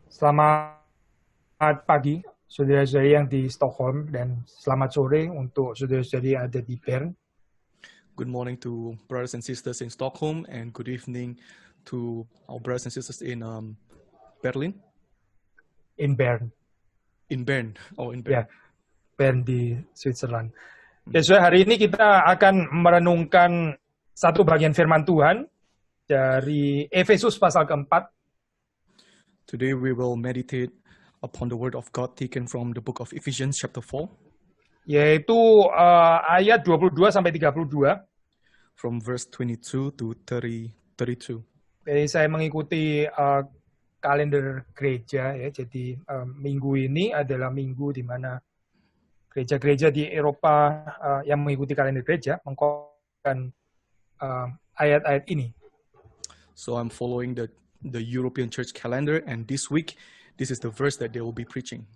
Selamat pagi, saudara-saudari yang di Stockholm, dan selamat sore untuk saudara-saudari yang ada di Bern. Good morning to brothers and sisters in Stockholm, and good evening to our brothers and sisters in Berlin. In Bern. In Bern. Oh, in Ya, Bern. Bern di Switzerland. Ya, saudara, hari ini kita akan merenungkan satu bagian firman Tuhan dari Efesus pasal keempat. Today we will meditate upon the word of God taken from the book of Ephesians chapter 4, Yaitu ayat 22 sampai 32. from verse 22 to 32. Jadi saya mengikuti kalender gereja, ya. Jadi minggu ini adalah minggu di mana gereja-gereja di Eropa yang mengikuti kalender gereja mengkonklusikan ayat-ayat ini. So I'm following the European church calendar, and this week, this is the verse that they will be preaching.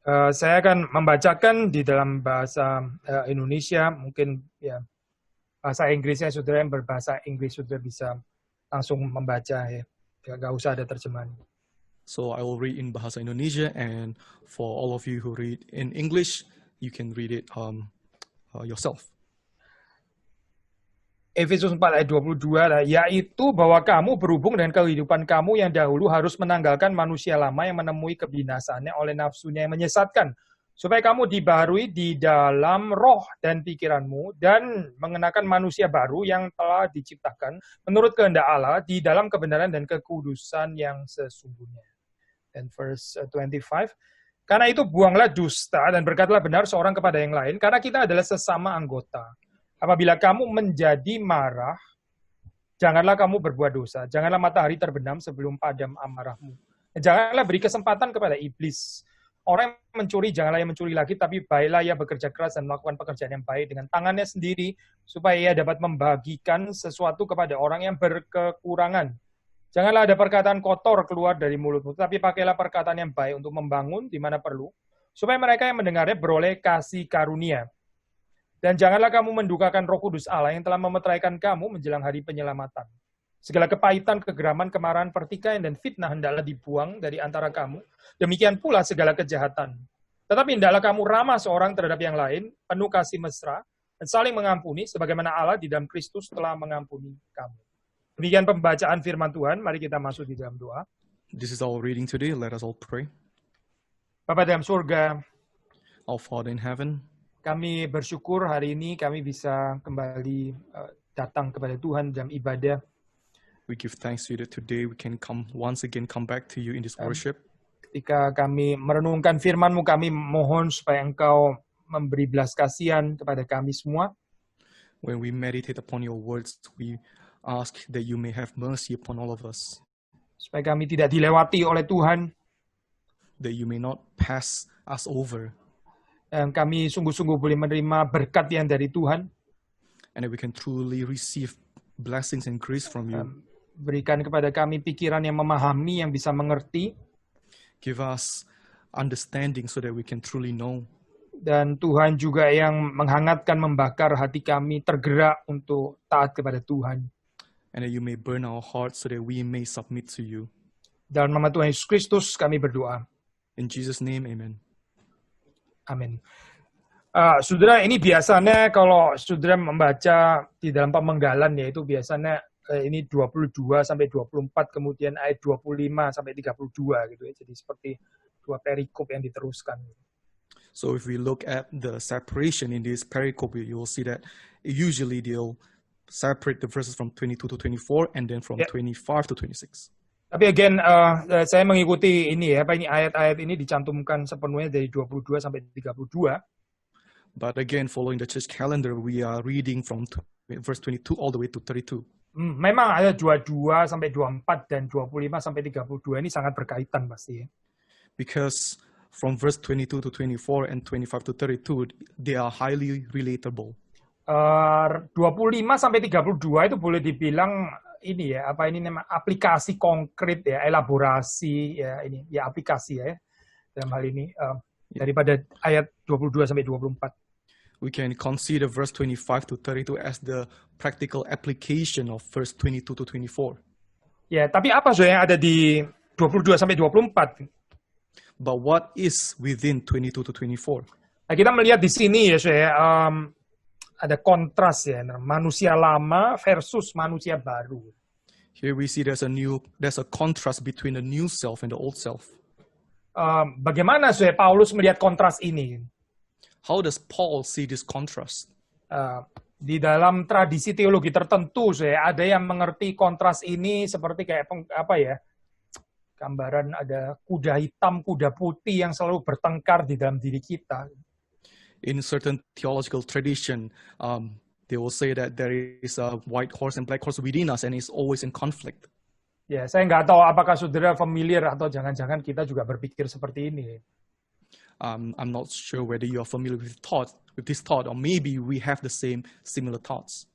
Saya akan membacakan di dalam bahasa Indonesia, mungkin ya bahasa Inggrisnya saudara yang berbahasa Inggris sudah bisa langsung membaca, ya, nggak usah ada terjemahan. So I will read in Bahasa Indonesia, and for all of you who read in English, you can read it yourself. Efesus 4 ayat 22, yaitu bahwa kamu berhubung dengan kehidupan kamu yang dahulu harus menanggalkan manusia lama yang menemui kebinasaannya oleh nafsunya yang menyesatkan, supaya kamu dibaharui di dalam roh dan pikiranmu, dan mengenakan manusia baru yang telah diciptakan menurut kehendak Allah di dalam kebenaran dan kekudusan yang sesungguhnya. Dan verse 25, karena itu buanglah dusta dan berkatalah benar seorang kepada yang lain, karena kita adalah sesama anggota. Apabila kamu menjadi marah, janganlah kamu berbuat dosa. Janganlah matahari terbenam sebelum padam amarahmu. Janganlah beri kesempatan kepada iblis. Orang yang mencuri, janganlah ia mencuri lagi, tapi baiklah ia bekerja keras dan melakukan pekerjaan yang baik dengan tangannya sendiri, supaya ia dapat membagikan sesuatu kepada orang yang berkekurangan. Janganlah ada perkataan kotor keluar dari mulutmu, tapi pakailah perkataan yang baik untuk membangun di mana perlu, supaya mereka yang mendengarnya beroleh kasih karunia. Dan janganlah kamu mendukakan Roh Kudus Allah yang telah memeteraikan kamu menjelang hari penyelamatan. Segala kepahitan, kegeraman, kemarahan, pertikaian, dan fitnah hendaklah dibuang dari antara kamu. Demikian pula segala kejahatan. Tetapi hendaklah kamu ramah seorang terhadap yang lain, penuh kasih mesra, dan saling mengampuni, sebagaimana Allah di dalam Kristus telah mengampuni kamu. Demikian pembacaan firman Tuhan. Mari kita masuk di dalam doa. This is our reading today. Let us all pray. Bapa dalam surga, Our Father in heaven, kami bersyukur hari ini kami bisa kembali datang kepada Tuhan dalam ibadah. we give thanks to you that today we can once again come back to you in this worship. Ketika kami merenungkan firman-Mu, kami mohon supaya Engkau memberi belas kasihan kepada kami semua. When we meditate upon your words, we ask that you may have mercy upon all of us, Supaya kami tidak dilewati oleh Tuhan. that you may not pass us over, Dan kami sungguh-sungguh boleh menerima berkat yang dari Tuhan. and that we can truly receive blessings and grace from you. Berikan kepada kami pikiran yang memahami, yang bisa mengerti. Give us understanding so that we can truly know. Dan Tuhan juga yang menghangatkan, membakar hati kami, tergerak untuk taat kepada Tuhan. And that you may burn our hearts so that we may submit to you. Dalam nama Tuhan Yesus Kristus kami berdoa. In Jesus' name, amen. Amin. Saudara, ini biasanya kalau saudara membaca di dalam pemenggalan, yaitu biasanya ini 22 sampai 24, kemudian ayat 25 sampai 32 gitu ya. Jadi seperti dua perikop yang diteruskan. So if we look at the separation in this pericope, you will see that usually they'll separate the verses from 22 to 24 and then from 25 to 26. Tapi again, saya mengikuti ini ya, ini ayat-ayat ini dicantumkan sepenuhnya dari 22 sampai 32. But again, following the church calendar, we are reading from verse 22 all the way to 32. Memang ayat 22 sampai 24 dan 25 sampai 32 ini sangat berkaitan pasti ya. Because from verse 22 to 24 and 25 to 32, they are highly relatable. 25 sampai 32 itu boleh dibilang ini ya, apa ini nama aplikasi konkret ya, elaborasi ya, ini ya aplikasi ya dalam hal ini daripada ayat 22 sampai 24. We can consider verse 25 to 32 as the practical application of verse 22 to 24. Ya, tapi apa yang ada di 22 sampai 24. But what is within 22 to 24? Nah, kita melihat di sini ya, saya ada kontras ya, manusia lama versus manusia baru. Here we see there's a contrast between the new self and the old self. Bagaimana saya Paulus melihat kontras ini? How does Paul see this contrast? Di dalam tradisi teologi tertentu, saya ada yang mengerti kontras ini seperti kayak apa ya? Gambaran ada kuda hitam, kuda putih yang selalu bertengkar di dalam diri kita. In certain theological tradition, they will say that there is a white horse and black horse within us and it's always in conflict. Ya, saya nggak tahu apakah saudara familiar atau jangan-jangan kita juga berpikir seperti ini. I'm not sure whether you are familiar with this thought, or maybe we have the similar thoughts.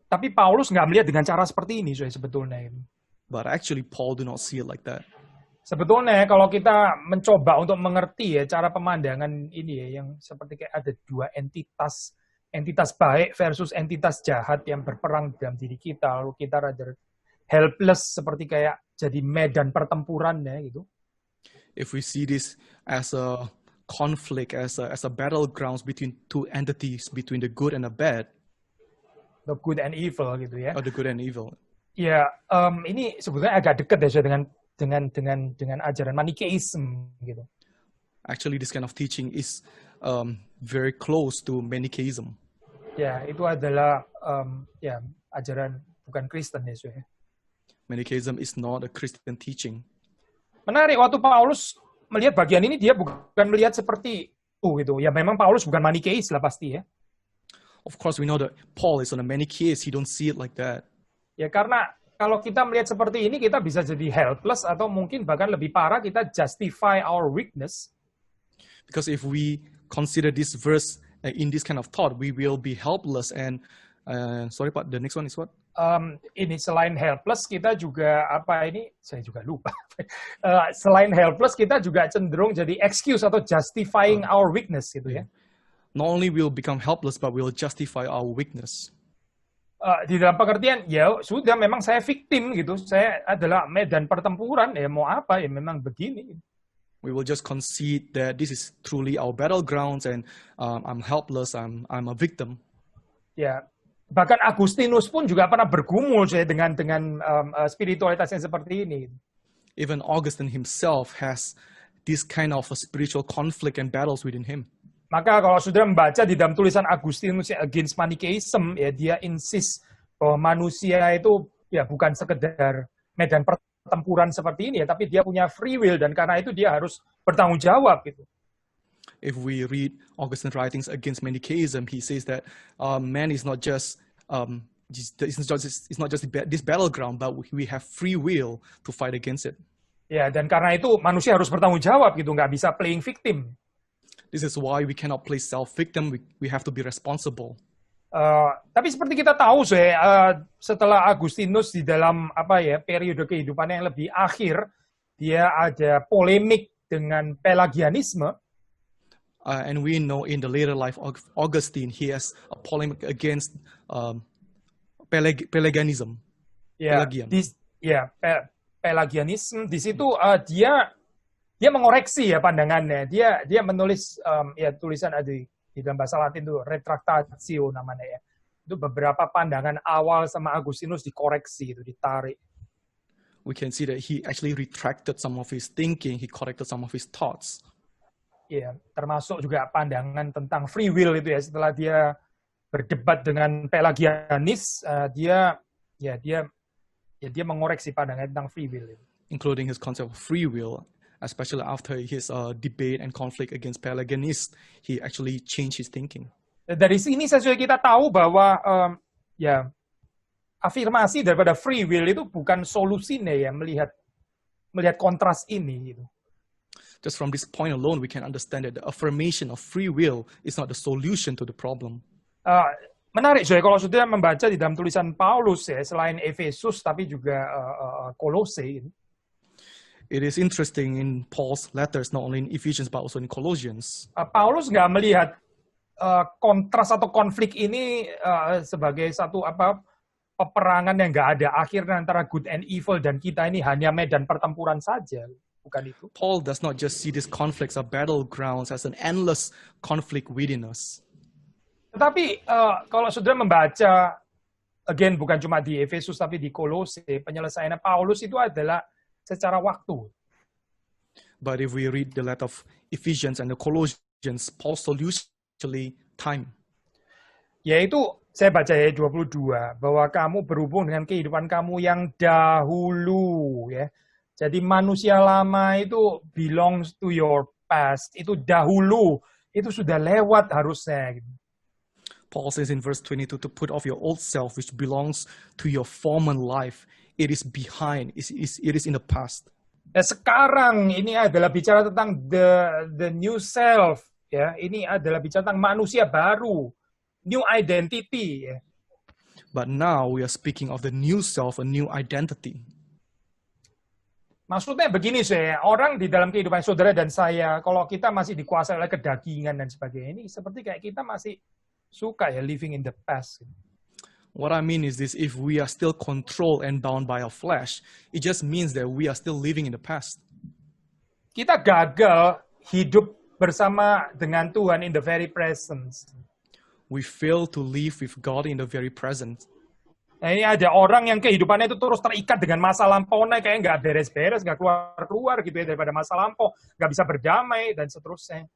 Tapi Paulus nggak melihat dengan cara seperti ini, sebetulnya. But actually, Paul do not see it like that. Sebetulnya kalau kita mencoba untuk mengerti ya cara pemandangan ini ya, yang seperti kayak ada dua entitas baik versus entitas jahat yang berperang dalam diri kita, lalu kita rather helpless seperti kayak jadi medan pertempuran ya gitu. If we see this as a conflict, as a battlegrounds between two entities, between the good and the bad, the good and evil gitu ya. Or the good and evil. Ya, ini sebetulnya agak dekat ya dengan ajaran Manichaeism gitu. Actually, this kind of teaching is very close to Manichaeism. Ya, itu adalah ya ajaran bukan Kristen ya. Manichaeism is not a Christian teaching. Menarik, waktu Paulus melihat bagian ini dia bukan melihat seperti itu gitu. Ya memang Paulus bukan Manichaeis lah pasti ya. Of course, we know that Paul is on a Manichaeist. He don't see it like that. Ya karena kalau kita melihat seperti ini kita bisa jadi helpless atau mungkin bahkan lebih parah kita justify our weakness. Because if we consider this verse in this kind of thought, we will be helpless and sorry Pak, the next one is what? Ini selain helpless kita juga saya juga lupa. Selain helpless kita juga cenderung jadi excuse atau justifying our weakness gitu ya. Not only will become helpless, but will justify our weakness. Di dalam pengertian ya sudah memang saya victim gitu, saya adalah medan pertempuran ya mau apa ya memang begini. We will just concede that this is truly our battlegrounds and I'm helpless, I'm a victim. Ya, bahkan Agustinus pun juga pernah bergumul dengan spiritualitas yang seperti ini. Even Augustine himself has this kind of a spiritual conflict and battles within him. Maka kalau sudah membaca di dalam tulisan Agustinus against Manichaeism, ya dia insist bahwa manusia itu ya bukan sekedar medan pertempuran seperti ini ya, tapi dia punya free will dan karena itu dia harus bertanggung jawab gitu. If we read Augustine's writings against Manichaeism, he says that man is not just this battleground, but we have free will to fight against it. Ya, dan karena itu manusia harus bertanggung jawab gitu, nggak bisa playing victim. This is why we cannot play self-victim. We have to be responsible. Tapi seperti kita tahu, setelah Agustinus di dalam periode kehidupannya yang lebih akhir, dia ada polemik dengan Pelagianisme. And we know in the later life of Augustine, he has a polemic against Pelagianism. Pelagianism. Di situ dia mengoreksi ya pandangannya. Dia menulis tulisan di dalam bahasa Latin itu retractatio namanya ya. Itu beberapa pandangan awal sama Agustinus dikoreksi itu, ditarik. We can see that he actually retracted some of his thinking, he corrected some of his thoughts. Ya, termasuk juga pandangan tentang free will itu ya. Setelah dia berdebat dengan Pelagianis, dia mengoreksi pandangan tentang free will itu. Including his concept of free will. Especially after his debate and conflict against Pelagianists, he actually changed his thinking. Dari sini sesuai kita tahu bahwa afirmasi daripada free will itu bukan solusinya ya melihat kontras ini gitu. Just from this point alone, we can understand that the affirmation of free will is not the solution to the problem. Menarik, kalau sudah membaca di dalam tulisan Paulus ya, selain Efesus tapi juga Kolose. It is interesting in Paul's letters, not only in Ephesians but also in Colossians. Paulus nggak melihat kontras atau konflik ini sebagai satu peperangan yang nggak ada akhirnya antara good and evil dan kita ini hanya medan pertempuran saja. Bukan itu. Paul does not just see these conflicts or battlegrounds as an endless conflict within us. Tetapi kalau saudara membaca, again bukan cuma di Efesus tapi di Kolose, penyelesaiannya Paulus itu adalah secara waktu. But if we read the letter of Ephesians and the Colossians, Paul's solution actually time. Yaitu, saya baca ayat 22, bahwa kamu berhubung dengan kehidupan kamu yang dahulu. Ya. Jadi manusia lama itu belongs to your past. Itu dahulu. Itu sudah lewat harusnya. Paul says in verse 22 to put off your old self, which belongs to your former life. It is behind. It is in the past. Nah, sekarang ini adalah bicara tentang the new self. Ya, ini adalah bicara tentang manusia baru. New identity. But now we are speaking of the new self, a new identity. Maksudnya begini saya, orang di dalam kehidupan saudara dan saya, kalau kita masih dikuasai oleh kedagingan dan sebagainya, ini seperti kayak kita masih suka ya living in the past. What I mean is this, if we are still controlled and bound by our flesh, it just means that we are still living in the past. Kita gagal hidup bersama dengan Tuhan in the very presence. We fail to live with God in the very present. Nah, ini ada orang yang kehidupannya itu terus terikat dengan masa lampaunya, kayak nggak beres-beres, nggak keluar-keluar gitu ya daripada masa lampau, nggak bisa berdamai dan seterusnya.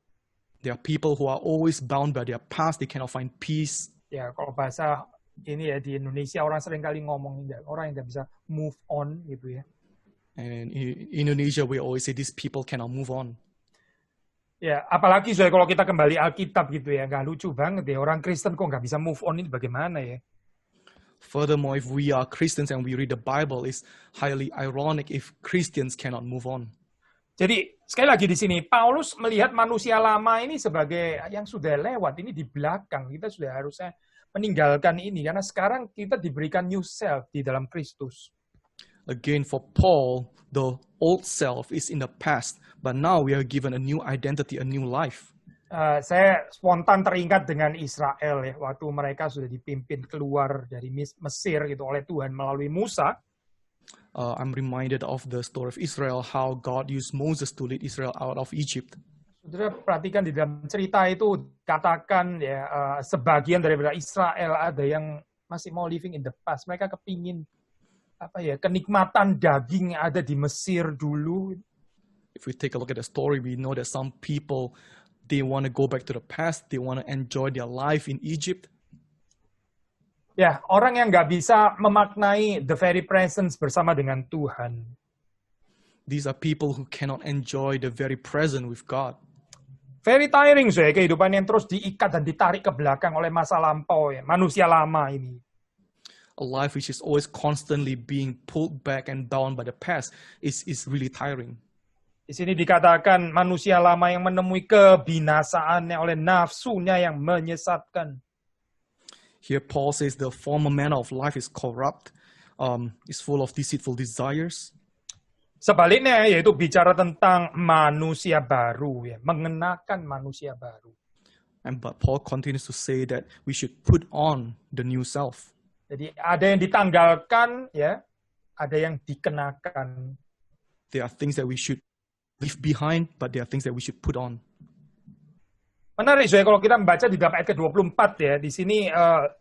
There are people who are always bound by their past. They cannot find peace. Ya kalau bahasa ini ya di Indonesia orang sering kali ngomong orang yang nggak bisa move on gitu ya. And in Indonesia we always say these people cannot move on. Ya, apalagi soalnya kalau kita kembali Alkitab gitu ya, nggak lucu banget ya. Orang Kristen kok nggak bisa move on ini bagaimana ya? Furthermore, if we are Christians and we read the Bible, it's highly ironic if Christians cannot move on. Jadi, sekali lagi di sini, Paulus melihat manusia lama ini sebagai yang sudah lewat, ini di belakang. Kita sudah harusnya meninggalkan ini, karena sekarang kita diberikan new self di dalam Kristus. Again, for Paul, the old self is in the past, but now we are given a new identity, a new life. Saya spontan teringat dengan Israel ya, waktu mereka sudah dipimpin keluar dari Mesir gitu oleh Tuhan melalui Musa. I'm reminded of the story of Israel, how God used Moses to lead Israel out of Egypt. Saudara perhatikan di dalam cerita itu katakan ya sebagian daripada Israel ada yang masih mau living in the past. Mereka kepingin kenikmatan daging yang ada di Mesir dulu. If we take a look at the story, we know that some people, they want to go back to the past. They want to enjoy their life in Egypt. Ya, orang yang nggak bisa memaknai the very presence bersama dengan Tuhan. These are people who cannot enjoy the very present with God. Very tiring, kehidupan yang terus diikat dan ditarik ke belakang oleh masa lampau, ya, manusia lama ini. A life which is always constantly being pulled back and bound by the past is really tiring. Di sini dikatakan manusia lama yang menemui kebinasaannya oleh nafsunya yang menyesatkan. Here Paul says the former manner of life is corrupt, is full of deceitful desires. Sebaliknya yaitu bicara tentang manusia baru, ya, mengenakan manusia baru. But Paul continues to say that we should put on the new self. Jadi ada yang ditanggalkan, ya, ada yang dikenakan. There are things that we should leave behind, but there are things that we should put on. Menarik, kalau kita membaca di dalam ayat ke-24 ya, di sini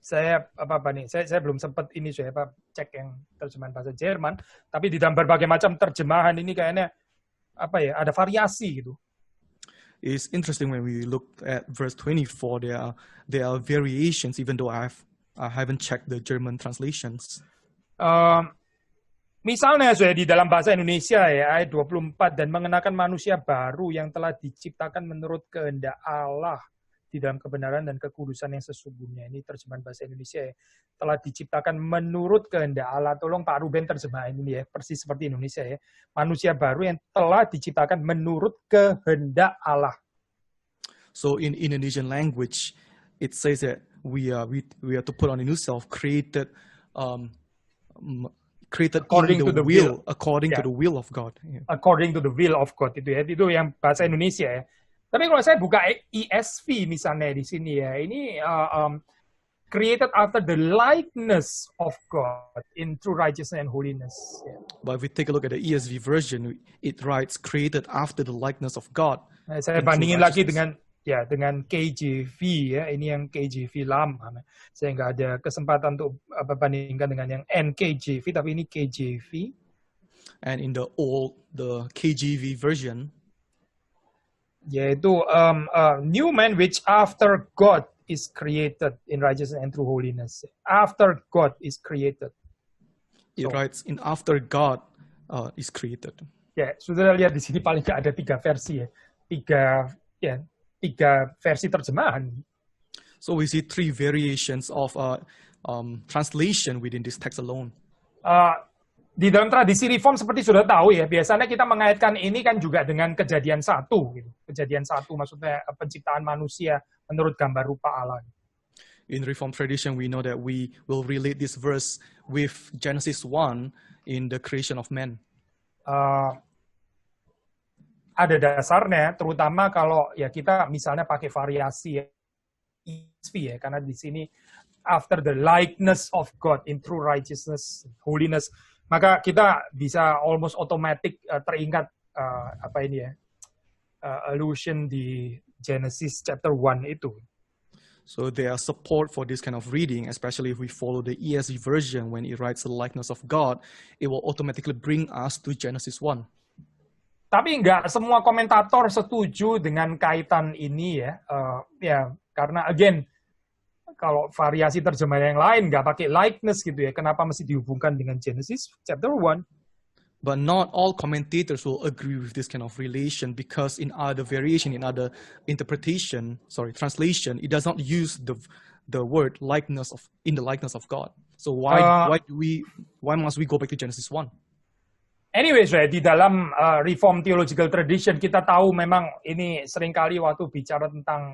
saya belum sempat ini cek yang terjemahan bahasa Jerman, tapi di dalam berbagai macam terjemahan ini kayaknya ada variasi gitu. It's interesting when we look at verse 24, there are variations, even though I haven't checked the German translations. Misalnya di dalam bahasa Indonesia ya, ayat 24, dan mengenakan manusia baru yang telah diciptakan menurut kehendak Allah di dalam kebenaran dan kekudusan yang sesungguhnya. Ini terjemahan bahasa Indonesia ya. Telah diciptakan menurut kehendak Allah. Tolong Pak Ruben terjemahin ini ya, persis seperti Indonesia ya. Manusia baru yang telah diciptakan menurut kehendak Allah. So in Indonesian language, it says that we are to put on a new self, created according to the will of God. Yeah. According to the will of God itu ya. Itu yang bahasa Indonesia ya. Tapi kalau saya buka ESV misalnya di sini ya, ini created after the likeness of God in true righteousness and holiness. Yeah. But if we take a look at the ESV version, it writes created after the likeness of God. Nah, saya in true bandingin lagi righteousness. dengan KJV ya, ini yang KJV lama. Saya nggak ada kesempatan untuk bandingkan dengan yang NKJV, tapi ini KJV. And in the KJV version, yaitu new man which after God is created in righteousness and true holiness. After God is created. it writes in after God is created. Ya, saudara lihat di sini paling nggak ada 3 versi ya. 3 versi terjemahan. So we see 3 variations of translation within this text alone. Di dalam tradisi reform seperti sudah tahu ya, biasanya kita mengaitkan ini kan juga dengan kejadian 1 gitu. Kejadian 1 maksudnya penciptaan manusia menurut gambar rupa Allah. In Reformed tradition, we know that we will relate this verse with Genesis 1 in the creation of man. Ada dasarnya, terutama kalau ya kita misalnya pakai variasi ya, ESV ya, karena di sini after the likeness of God in true righteousness, holiness, maka kita bisa almost automatic teringat allusion di Genesis chapter 1 itu. So there are support for this kind of reading, especially if we follow the ESV version when it writes the likeness of God, it will automatically bring us to Genesis 1. Tapi nggak semua komentator setuju dengan kaitan ini ya, karena again, kalau variasi terjemahan yang lain nggak pakai likeness gitu ya, kenapa mesti dihubungkan dengan Genesis chapter 1? But not all commentators will agree with this kind of relation because in other variation, in other translation, it does not use the word likeness in the likeness of God. So why must we go back to Genesis 1? Anyways, di dalam Reform Theological Tradition kita tahu memang ini seringkali waktu bicara tentang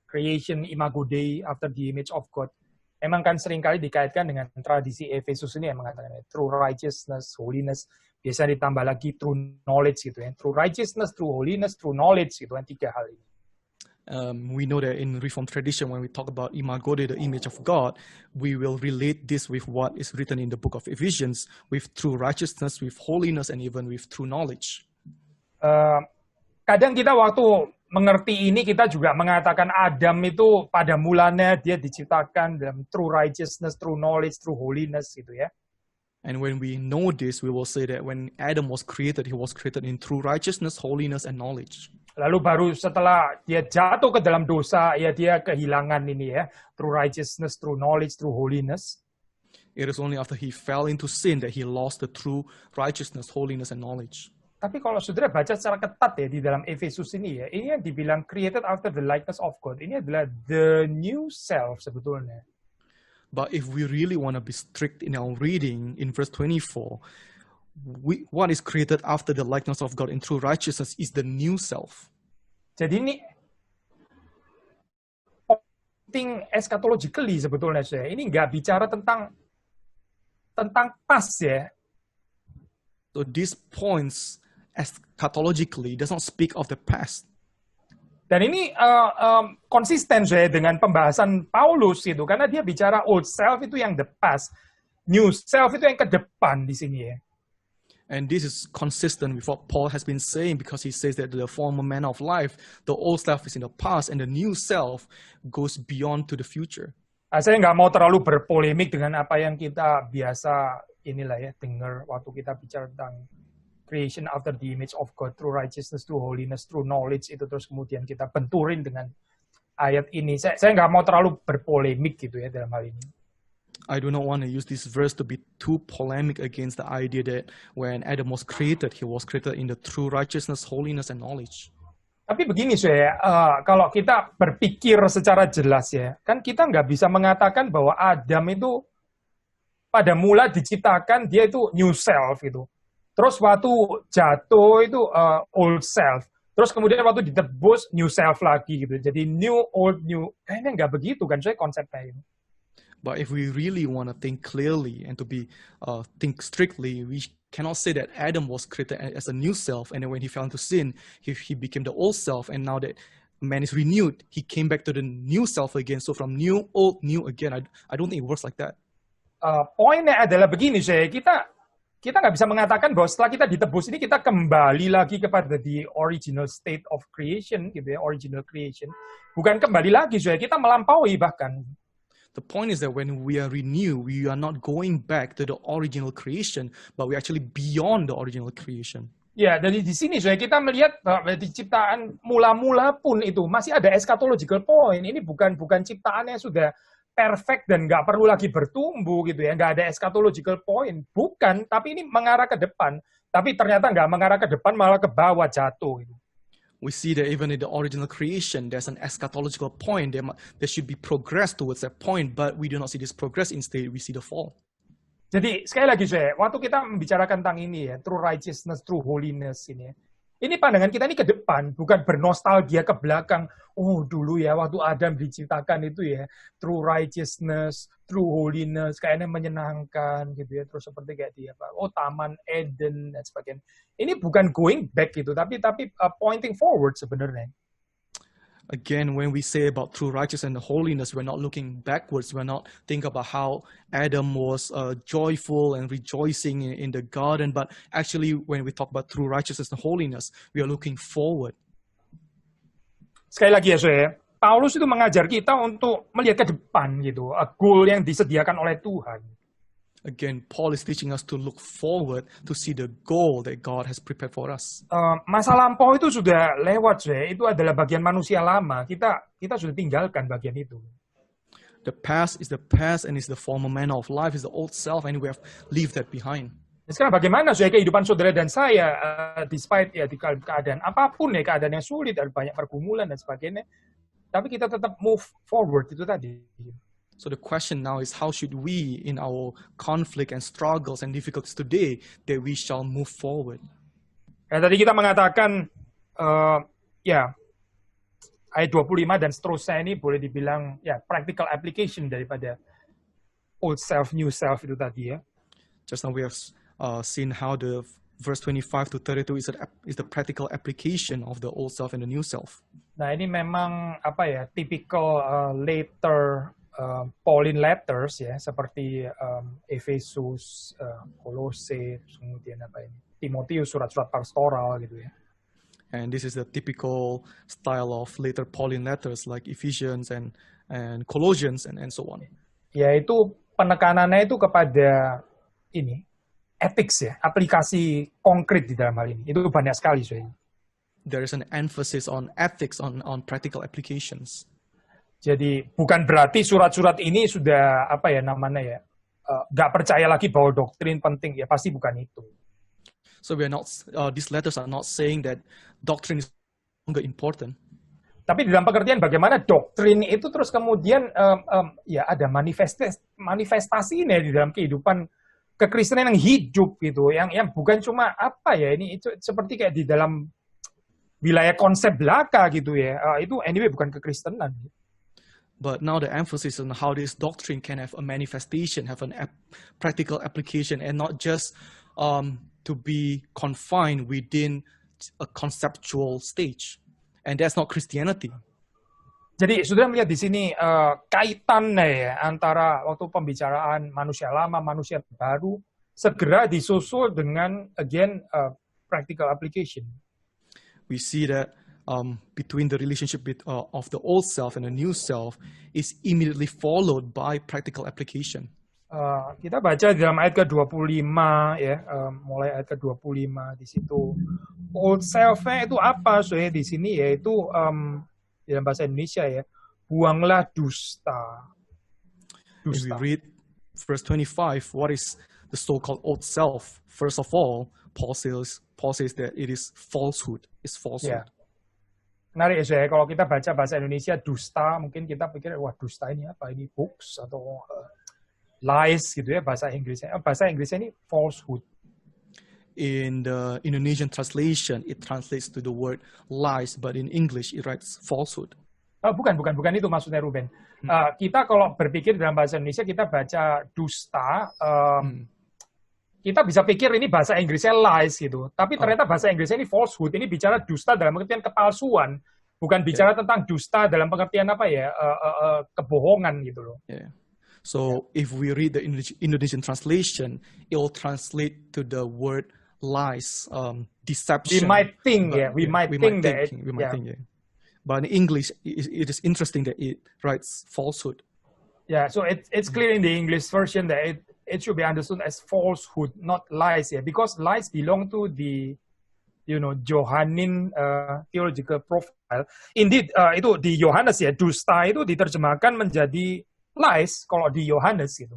creation imago Dei after the image of God. Memang kan seringkali dikaitkan dengan tradisi Efesus ini yang mengatakan true righteousness, holiness, biasanya ditambah lagi true knowledge gitu ya. True righteousness, true holiness, true knowledge gitu kan, 3 hal ini. We know that in Reformed tradition, when we talk about imago Dei, the image of God, we will relate this with what is written in the book of Ephesians, with true righteousness, with holiness, and even with true knowledge. Kadang kita waktu mengerti ini, kita juga mengatakan Adam itu pada mulanya dia diciptakan dalam true righteousness, true knowledge, true holiness gitu ya. And when we know this, we will say that when Adam was created, he was created in true righteousness, holiness, and knowledge. Lalu baru setelah dia jatuh ke dalam dosa, ya dia kehilangan ini ya, true righteousness, true knowledge, true holiness. It is only after he fell into sin that he lost the true righteousness, holiness, and knowledge. Tapi kalau saudara baca secara ketat ya di dalam Efesus ini ya, ini yang dibilang created after the likeness of God. Ini adalah the new self sebetulnya. But if we really want to be strict in our reading in verse 24, what is created after the likeness of God in true righteousness is the new self. Jadi ini penting eschatologically sebetulnya saya. Ini nggak bicara tentang past ya. So these points eschatologically does not speak of the past. Dan ini konsisten saya dengan pembahasan Paulus itu, karena dia bicara old self itu yang the past, new self itu yang ke depan di sini ya. And this is consistent with what Paul has been saying because he says that the former manner of life, the old self is in the past and the new self goes beyond to the future. Saya nggak mau terlalu berpolemik dengan apa yang kita biasa inilah ya dengar waktu kita bicara tentang creation after the image of God, true righteousness, true holiness, true knowledge, itu terus kemudian kita benturin dengan ayat ini. Saya nggak mau terlalu berpolemik gitu ya dalam hal ini. I do not want to use this verse to be too polemic against the idea that when Adam was created, he was created in the true righteousness, holiness, and knowledge. Tapi begini saya, kalau kita berpikir secara jelas ya, kan kita nggak bisa mengatakan bahwa Adam itu pada mula diciptakan dia itu new self gitu. Terus waktu jatuh itu old self. Terus kemudian waktu ditebus new self lagi gitu. Jadi new, old, new. Kayaknya nggak begitu kan saya konsepnya ini. But if we really want to think clearly and to be think strictly, we cannot say that Adam was created as a new self, and then when he fell into sin, he became the old self, and now that man is renewed, he came back to the new self again. So from new, old, new again. I don't think it works like that. Poinnya adalah begini, kita nggak bisa mengatakan bahwa setelah kita ditebus ini kita kembali lagi kepada the original state of creation, gitu ya, original creation. Bukan kembali lagi, kita melampaui bahkan. The point is that when we are renewed, we are not going back to the original creation, but we actually beyond the original creation. Ya, dari di sini kita melihat bahwa di ciptaan mula-mula pun itu masih ada eschatological point. Ini bukan ciptaan yang sudah perfect dan nggak perlu lagi bertumbuh gitu ya, nggak ada eschatological point. Bukan, tapi ini mengarah ke depan. Tapi ternyata nggak mengarah ke depan, malah ke bawah jatuh gitu. We see that even in the original creation, there's an eschatological point. There should be progress towards that point, but we do not see this progress. Instead, we see the fall. Jadi sekali lagi waktu kita membicarakan tentang ini ya, true righteousness, true holiness ini pandangan kita ini ke depan, bukan bernostalgia ke belakang. Oh dulu ya, waktu Adam diciptakan itu ya, true righteousness, true holiness, kayaknya menyenangkan gitu ya. Terus seperti kayak dia, oh Taman Eden dan sebagainya. Ini bukan going back gitu, tapi pointing forward sebenarnya. Again, when we say about true righteousness and holiness, we're not looking backwards. We're not thinking about how Adam was joyful and rejoicing in the garden. But actually, when we talk about true righteousness and holiness, we are looking forward. Sekali lagi ya, Paulus itu mengajar kita untuk melihat ke depan gitu, goal yang disediakan oleh Tuhan. Again, Paul is teaching us to look forward to see the goal that God has prepared for us. Masa lampau itu sudah lewat, itu adalah bagian manusia lama. Kita sudah tinggalkan bagian itu. The past is the past and is the former manner of life, is the old self, and we have left that behind. Sekarang bagaimana kehidupan saudara dan saya, despite ya di keadaan apapun ya, keadaan yang sulit, ada banyak pergumulan dan sebagainya, tapi kita tetap move forward itu tadi. So the question now is, how should we, in our conflict and struggles and difficulties today, that we shall move forward? Tadi kita mengatakan, ayat 25 dan seterusnya ini boleh dibilang practical application daripada old self, new self itu tadi ya. Just now we have seen how the verse 25 to 32 is the practical application of the old self and the new self. Nah ini memang typical later Pauline letters ya, seperti Efesus, Kolose, kemudian Timotius, surat-surat pastoral gitu ya. And this is the typical style of later Pauline letters like Ephesians and Colossians and so on. Yaitu penekanannya itu kepada ini ethics ya, aplikasi konkret di dalam hal ini. Itu banyak sekali There is an emphasis on ethics, on practical applications. Jadi bukan berarti surat-surat ini sudah nggak percaya lagi bahwa doktrin penting ya, pasti bukan itu. So we are not these letters are not saying that doctrine is no longer important. Tapi dalam pengertian bagaimana doktrin itu terus kemudian ada manifestasinya di dalam kehidupan kekristenan yang hidup gitu, yang bukan cuma ini itu seperti kayak di dalam wilayah konsep belaka gitu ya. Itu anyway bukan kekristenan. But now the emphasis on how this doctrine can have a manifestation, have an practical application, and not just to be confined within a conceptual stage. And that's not Christianity. Jadi saudara melihat di sini kaitannya ya antara waktu pembicaraan manusia lama, manusia baru segera disusul dengan practical application. We see that between the relationship of the old self and the new self is immediately followed by practical application. Kita baca di dalam ayat ke-25 ya, mulai ayat ke-25 di situ. Old self-nya itu apa? Di sini yaitu di dalam bahasa Indonesia ya, buanglah dusta. If we read verse 25, what is the so-called old self? First of all, Paul says that it is falsehood. It's falsehood. Yeah. Menarik ya, kalau kita baca bahasa Indonesia dusta, mungkin kita pikir wah dusta ini apa? Ini hoax atau lies gitu ya bahasa Inggrisnya. Bahasa Inggrisnya ini falsehood. In the Indonesian translation, it translates to the word lies, but in English it writes falsehood. Bukan itu maksudnya Ruben. Kita kalau berpikir dalam bahasa Indonesia kita baca dusta, kita bisa pikir ini bahasa Inggrisnya lies gitu. Tapi ternyata bahasa Inggrisnya ini falsehood. Ini bicara dusta dalam pengertian kepalsuan. Bukan bicara tentang dusta dalam pengertian apa ya, kebohongan gitu loh. Yeah. So if we read the Indonesian translation, it will translate to the word lies, deception. We might think, we might think. But in English, it is interesting that it writes falsehood. Yeah, so it's clear in the English version that it should be understood as falsehood, not lies. Yeah, because lies belong to the Johannine theological profile. Indeed, itu di Yohanes ya, dusta itu diterjemahkan menjadi lies kalau di Yohanes gitu.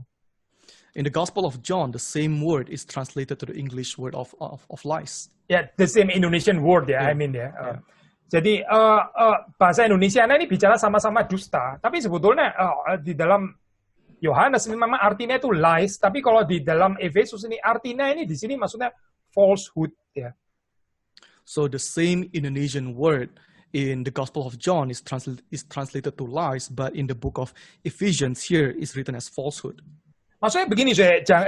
In the Gospel of John, the same word is translated to the English word of lies. Yeah, the same Indonesian word ya, I mean ya. Jadi bahasa Indonesia ini bicara sama-sama dusta, tapi sebetulnya di dalam Yohanes memang artinya itu lies, tapi kalau di dalam Efesus ini artinya ini di sini maksudnya falsehood ya. So the same Indonesian word in the Gospel of John is translated to lies, but in the book of Ephesians here is written as falsehood. Maksudnya begini,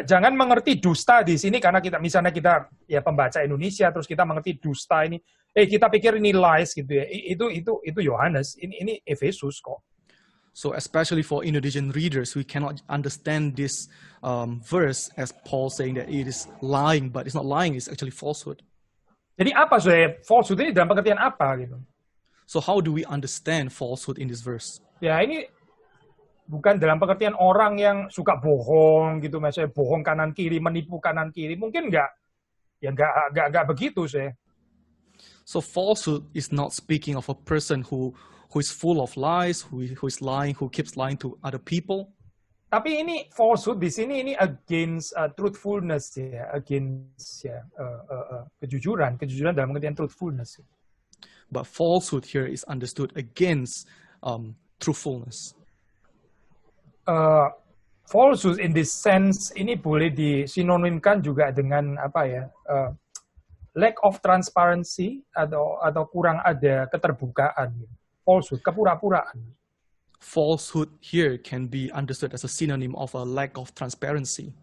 jangan mengerti dusta di sini karena misalnya kita ya pembaca Indonesia terus kita mengerti dusta ini, kita pikir ini lies gitu ya. Itu Yohanes, ini Efesus kok. So especially for Indonesian readers, we cannot understand this verse as Paul saying that it is lying, but it's not lying, it's actually falsehood. Jadi apa falsehood ini dalam pengertian apa gitu? So how do we understand falsehood in this verse? Ya ini bukan dalam pengertian orang yang suka bohong gitu, misalnya bohong kanan kiri, menipu kanan kiri, mungkin nggak begitu sih. So falsehood is not speaking of a person who is full of lies, who is lying, who keeps lying to other people. Tapi ini falsehood di sini ini against truthfulness ya, against kejujuran dalam pengertian truthfulness. But falsehood here is understood against truthfulness. Falsehood in this sense ini boleh disinonimkan juga dengan apa ya, lack of transparency atau kurang ada keterbukaan. Falsehood, kepura-puraan. Falsehood here can be understood as a synonym of a lack of transparency.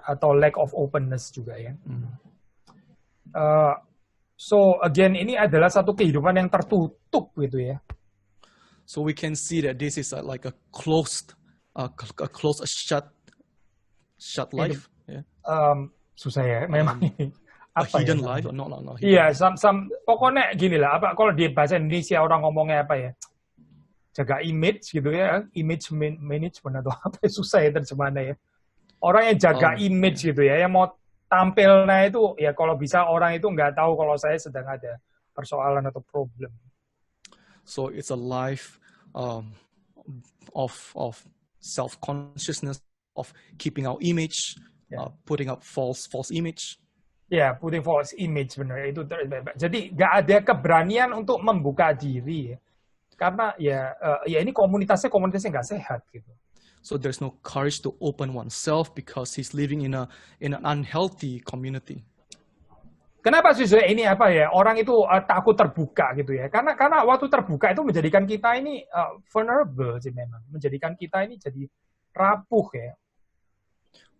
Atau lack of openness juga ya. So again, ini adalah satu kehidupan yang tertutup gitu ya. So we can see that this is like a closed, shut life. Yeah. Susah ya, memang. A hidden life, or not hidden. Iya, pokoknya gini lah. Apa kalau di bahasa Indonesia orang ngomongnya apa ya? Jaga image gitu ya, image management atau apa, susah ya terjemahannya ya. Orang yang jaga image gitu ya, yang mau tampilnya itu ya kalau bisa orang itu nggak tahu kalau saya sedang ada persoalan atau problem. So it's a life of self-consciousness, of keeping our image, putting up false image. Ya, putting false image benar itu. Jadi nggak ada keberanian untuk membuka diri ya. Karena ya ini komunitasnya nggak sehat gitu. So there's no courage to open oneself because he's living in an unhealthy community. Kenapa sih ini apa ya, orang itu takut terbuka gitu ya? Karena waktu terbuka itu menjadikan kita ini vulnerable sih memang, menjadikan kita ini jadi rapuh ya.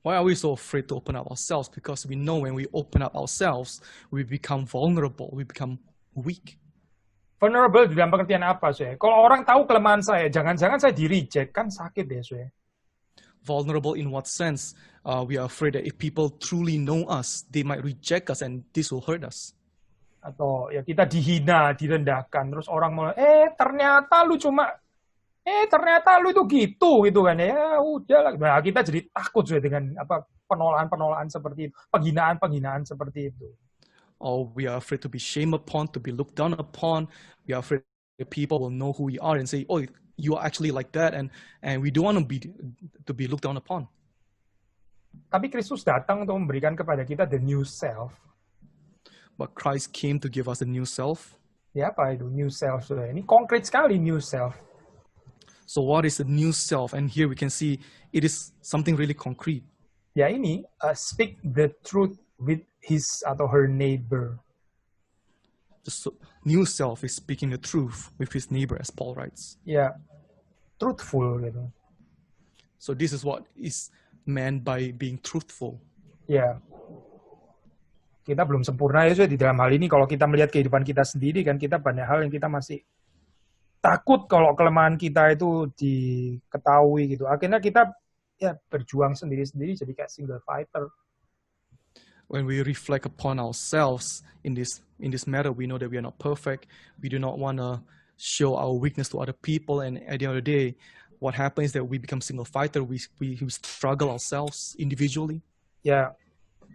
Why are we so afraid to open up ourselves? Because we know when we open up ourselves, we become vulnerable, we become weak. Vulnerable dalam pengertian apa sih? Kalau orang tahu kelemahan saya, jangan-jangan saya di-reject, kan sakit ya sih. Vulnerable in what sense? We are afraid that if people truly know us, they might reject us and this will hurt us. Atau ya kita dihina, direndahkan, terus orang mulai, ternyata lu itu gitu kan ya, udah lah. Nah, kita jadi takut sih dengan apa penolakan seperti itu, penghinaan seperti itu. Or we are afraid to be shamed upon, to be looked down upon. We are afraid that people will know who we are and say, "Oh, you are actually like that," and we don't want to be looked down upon. Tapi Kristus datang untuk memberikan kepada kita the new self. But Christ came to give us a new self. Ya apa itu new self? Ini konkret sekali new self. So what is the new self? And here we can see it is something really concrete. Ya ini speak the truth with his atau her neighbor. The new self is speaking the truth with his neighbor, as Paul writes. Ya, truthful gitu. So this is what is meant by being truthful. Ya. kita belum sempurna ya di dalam hal ini. Kalau kita melihat kehidupan kita sendiri kan kita banyak hal yang kita masih takut kalau kelemahan kita itu diketahui gitu. Akhirnya kita ya berjuang sendiri-sendiri jadi kayak single fighter. When we reflect upon ourselves in this matter, we know that we are not perfect. We do not want to show our weakness to other people, and at the end of the day, what happens is that we become single fighter. We struggle ourselves individually. Ya,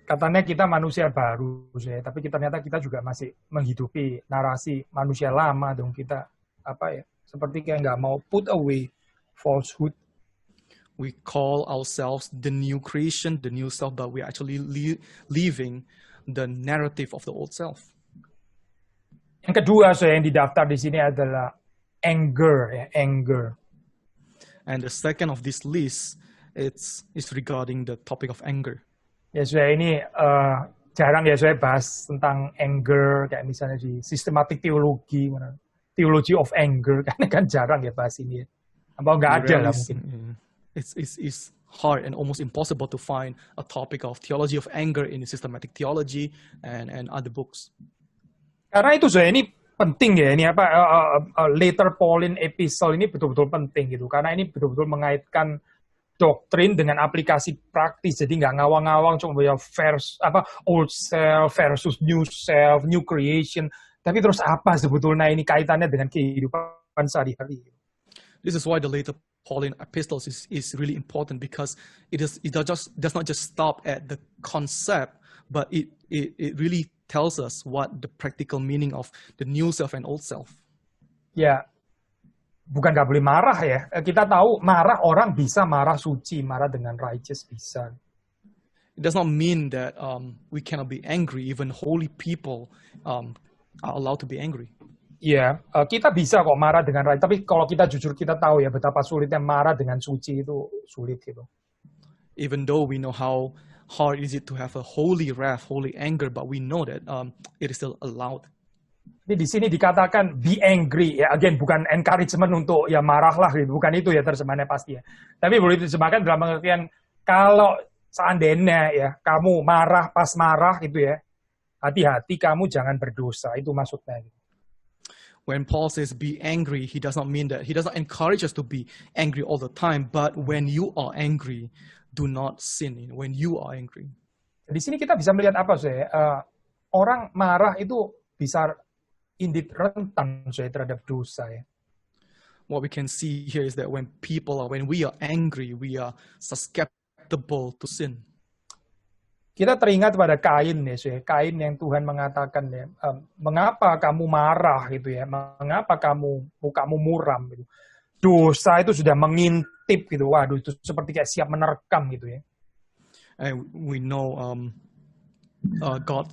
katanya kita manusia baru, tapi ternyata kita juga masih menghidupi narasi manusia lama dong. Kita apa ya? Seperti kayak nggak mau put away falsehood. We call ourselves the new creation, the new self, but we're actually leaving the narrative of the old self. Yang kedua yang didaftar di sini adalah anger, anger. And the second of this list is regarding the topic of anger. Ya ini jarang ya saya bahas tentang anger kayak misalnya di systematic theology of anger kan jarang ya bahas ini. Apa nggak ada lah mungkin. It's hard and almost impossible to find a topic of theology of anger in systematic theology and other books. Karena itu ini penting ya, ini later Pauline epistle ini betul-betul penting gitu. Karena ini betul-betul mengaitkan doktrin dengan aplikasi praktis. Jadi nggak ngawang-ngawang cuma ya old self versus new creation. Tapi terus apa sebetulnya ini kaitannya dengan kehidupan sehari-hari? This is why the later Pauline epistles is really important, because it does not just stop at the concept, but it really tells us what the practical meaning of the new self and old self. Ya, bukan nggak boleh marah ya. Kita tahu marah orang bisa marah suci, marah dengan righteous bisa. It does not mean that we cannot be angry. Even holy people are allowed to be angry. Iya, kita bisa kok marah dengan right. Tapi kalau kita jujur kita tahu ya betapa sulitnya marah dengan suci itu sulit gitu. Even though we know how hard is it to have a holy wrath, holy anger, but we know that it is still allowed. Jadi di sini dikatakan be angry ya, again bukan encouragement untuk ya marahlah gitu, bukan itu ya terjemahannya pasti ya. Tapi boleh diterjemahkan dalam pengertian kalau seandainya ya kamu marah pas marah gitu ya, hati-hati kamu jangan berdosa, itu maksudnya. Gitu. When Paul says be angry, he does not mean that he does not encourage us to be angry all the time. But when you are angry, do not sin. When you are angry. Di sini kita bisa melihat apa orang marah itu bisa indeed rentan terhadap dosa ya. What we can see here is that when we are angry, we are susceptible to sin. Kita teringat pada Kain ya, Kain yang Tuhan mengatakan ya, mengapa kamu marah gitu ya, mengapa mukamu muram gitu. Dosa itu sudah mengintip gitu, waduh itu seperti kayak siap menerkam gitu ya. And we know God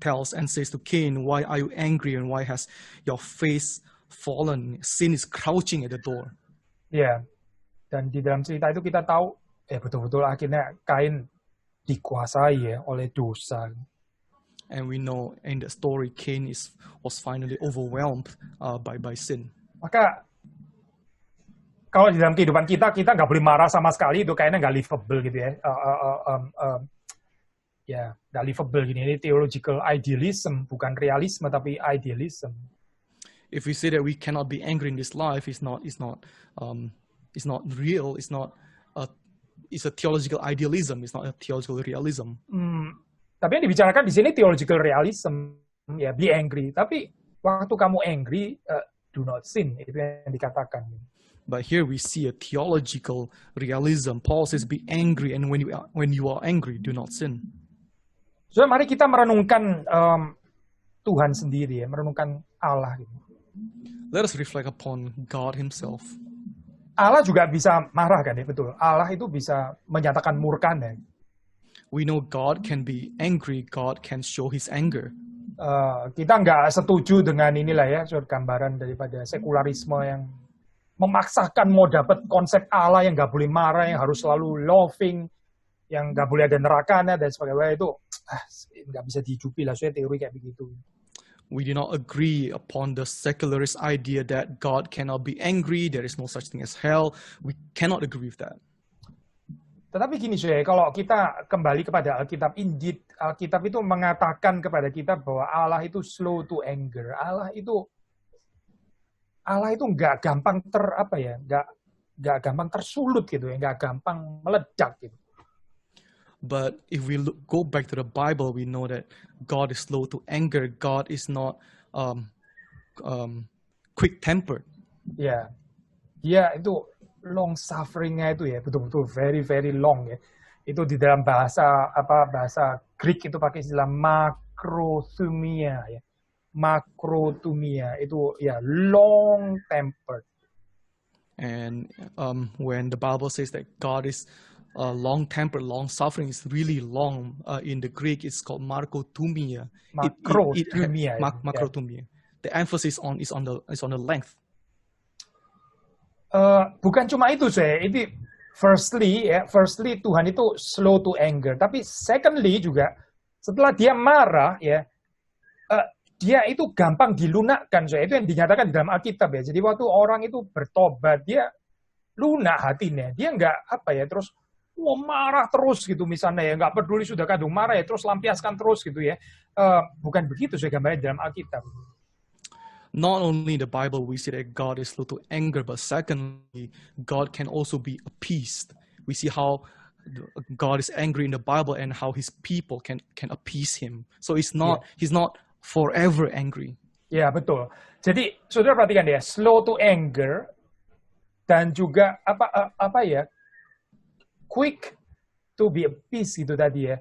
tells and says to Cain, why are you angry and why has your face fallen? Sin is crouching at the door. Ya, dan di dalam cerita itu kita tahu, betul-betul akhirnya Kain dikuasai ya oleh dosa. And we know in the story Cain was finally overwhelmed by sin. Maka kalau di dalam kehidupan kita nggak boleh marah sama sekali, itu kayaknya nggak livable gitu ya. Nggak livable gini. Ini theological idealism, bukan realisme tapi idealism. If we say that we cannot be angry in this life, it's not real. It's a theological idealism. It's not a theological realism. Tapi yang dibicarakan di sini theological realism, ya be angry. Tapi waktu kamu angry, do not sin. Itu yang dikatakan. But here we see a theological realism. Paul says, "Be angry, and when you are angry, do not sin." So mari kita merenungkan Tuhan sendiri, ya, merenungkan Allah. Gitu. Let us reflect upon God Himself. Allah juga bisa marah kan ya, betul. Allah itu bisa menyatakan murkanya. We know God can be angry, God can show His anger. Kita nggak setuju dengan inilah ya, gambaran daripada sekularisme yang memaksakan mau dapat konsep Allah yang nggak boleh marah, yang harus selalu loving, yang nggak boleh ada nerakanya dan sebagainya. Itu nggak bisa dihidupi lah, soalnya teori kayak begitu. We do not agree upon the secularist idea that God cannot be angry, there is no such thing as hell. We cannot agree with that. Tetapi gini saudara, kalau kita kembali kepada Alkitab, indeed Alkitab itu mengatakan kepada kita bahwa Allah itu slow to anger. Allah itu nggak gampang nggak gampang tersulut gitu ya, nggak gampang meledak gitu. But if we go back to the Bible, we know that God is slow to anger. God is not quick-tempered. Ya, dia itu long suffering-nya itu ya betul-betul very very long ya. Itu di dalam bahasa Greek itu pakai istilah makrothumia ya. Makrothumia itu ya long tempered. And when the Bible says that God is long-tempered, long-suffering, is really long. In the Greek, it's called makrothumia. Makrothumia. Makrothumia. The emphasis is on the length. Bukan cuma itu saya. Ini firstly Tuhan itu slow to anger. Tapi secondly juga setelah dia marah ya, dia itu gampang dilunakkan. Saya itu yang dinyatakan di dalam Alkitab ya. Jadi waktu orang itu bertobat, dia lunak hatinya. Dia nggak terus marah terus gitu misalnya ya, nggak peduli sudah kadung marah ya, terus lampiaskan terus gitu ya. Bukan begitu saya gambarnya dalam Alkitab. Not only the Bible we see that God is slow to anger, but secondly, God can also be appeased. We see how God is angry in the Bible and how His people can appease Him. So He's not forever angry. Ya betul. Jadi saudara perhatikan ya, slow to anger dan juga quick to be appeased gitu tadi ya.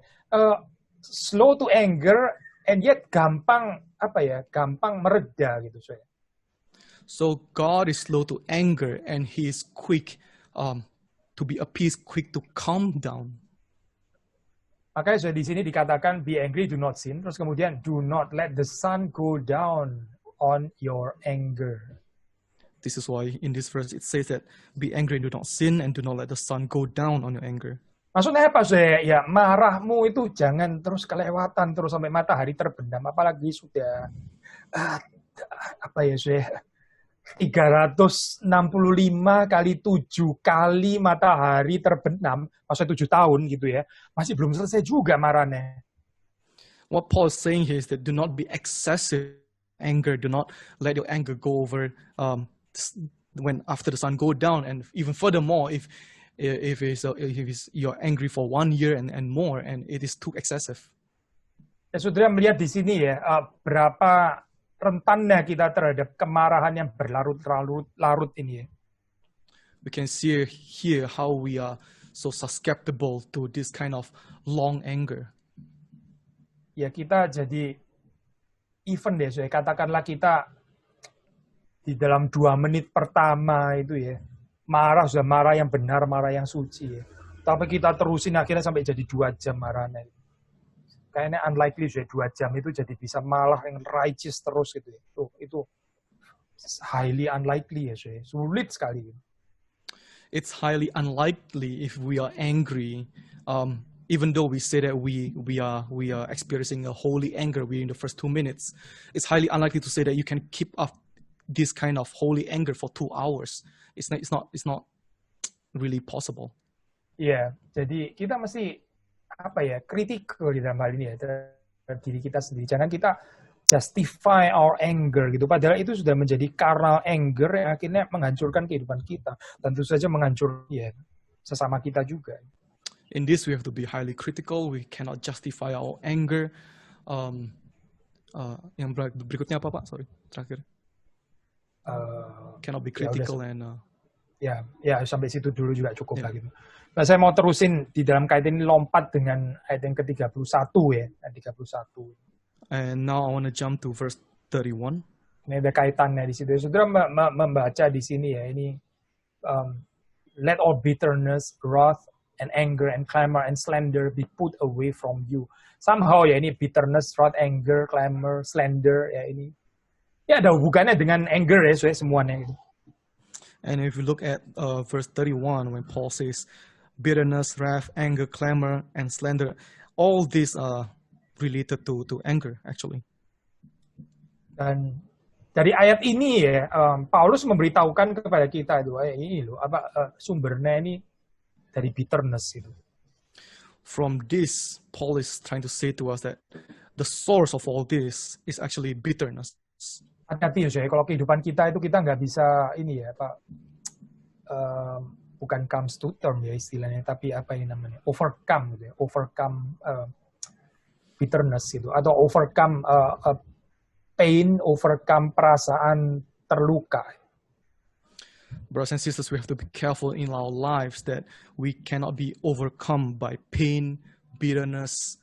Slow to anger and yet gampang mereda gitu saya. So God is slow to anger and He is quick to be appeased, quick to calm down. Makanya saya di sini dikatakan be angry, do not sin. Terus kemudian do not let the sun go down on your anger. This is why in this verse it says that be angry and do not sin and do not let the sun go down on your anger. Maksudnya apa saya? Ya marahmu itu jangan terus kelewatan terus sampai matahari terbenam. Apalagi sudah saya 365 kali 7 kali matahari terbenam, maksudnya 7 tahun gitu ya, masih belum selesai juga marahnya. What Paul is saying here is that do not be excessive anger. Do not let your anger go over when after the sun go down, and even furthermore, if you're angry for 1 year and more, and it is too excessive. Ya, saudara melihat di sini ya, berapa rentannya kita terhadap kemarahan yang berlarut-larut ini ya. We can see here how we are so susceptible to this kind of long anger. Ya kita jadi even deh, saya katakanlah kita di dalam 2 menit pertama itu ya, sudah marah yang benar, marah yang suci ya. Tapi kita terusin akhirnya sampai jadi 2 jam marahnya. Kayaknya unlikely sudah 2 jam itu jadi bisa malah yang righteous terus gitu ya. Itu highly unlikely ya, sulit sekali. It's highly unlikely if we are angry, even though we say that we are experiencing a holy anger within the first 2 minutes. It's highly unlikely to say that you can keep up this kind of holy anger for 2 hours. It's not really possible. Iya, jadi kita mesti kritikal di dalam hal ini ya, terhadap diri kita sendiri. Jangan kita justify our anger gitu. Padahal itu sudah menjadi carnal anger yang akhirnya menghancurkan kehidupan kita. Tentu saja menghancurkan sesama kita juga. In this we have to be highly critical. We cannot justify our anger. Yang berikutnya apa Pak? Sorry, terakhir. Cannot be critical ya sampai situ dulu juga cukup lah gitu. Nah, saya mau terusin di dalam kaitan ini, lompat dengan ayat yang ke-31 ya, ayat 31. And now I want to jump to verse 31. Ini ada kaitannya di situ. Saudara membaca di sini ya, ini let all bitterness, wrath, and anger, and clamor, and slander be put away from you. Somehow ya ini bitterness, wrath, anger, clamor, slander ya ini. Ya ada hubungannya dengan anger ya, semuanya gitu. And if you look at verse 31, when Paul says bitterness, wrath, anger, clamor, and slander, all these are related to anger actually. Dan dari ayat ini ya, Paulus memberitahukan kepada kita itu ini loh, sumbernya ini dari bitterness itu. From this, Paul is trying to say to us that the source of all this is actually bitterness. Hati-hati ya, kalau kehidupan kita itu kita nggak bisa ini ya Pak, bukan comes to term ya istilahnya, tapi apa ini namanya, overcome gitu ya, overcome bitterness gitu, atau overcome pain, overcome perasaan terluka. Brothers and sisters, we have to be careful in our lives that we cannot be overcome by pain, bitterness,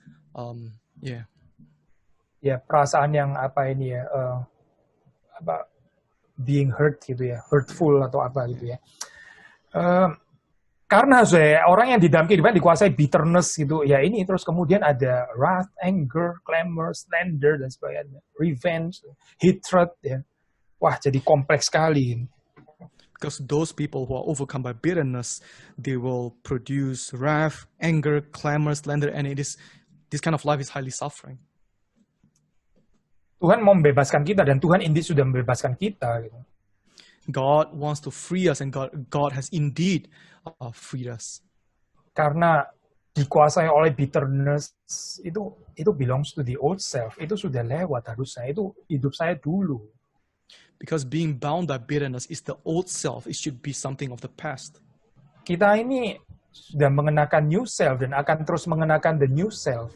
Ya, perasaan yang apa ini ya, being hurt gitu ya, hurtful atau apa gitu ya. Karena orang yang di dalam kehidupan dikuasai bitterness gitu, ya ini terus kemudian ada wrath, anger, clamor, slander dan sebagainya, revenge, hatred ya. Wah, jadi kompleks sekali. Because those people who are overcome by bitterness, they will produce wrath, anger, clamor, slander, and this kind of life is highly suffering. Tuhan mau membebaskan kita dan Tuhan indeed sudah membebaskan kita. Gitu. God wants to free us, and God has indeed freed us. Karena dikuasai oleh bitterness itu belongs to the old self. Itu sudah lewat harusnya. Itu hidup saya dulu. Because being bound by bitterness is the old self. It should be something of the past. Kita ini sudah mengenakan new self dan akan terus mengenakan the new self.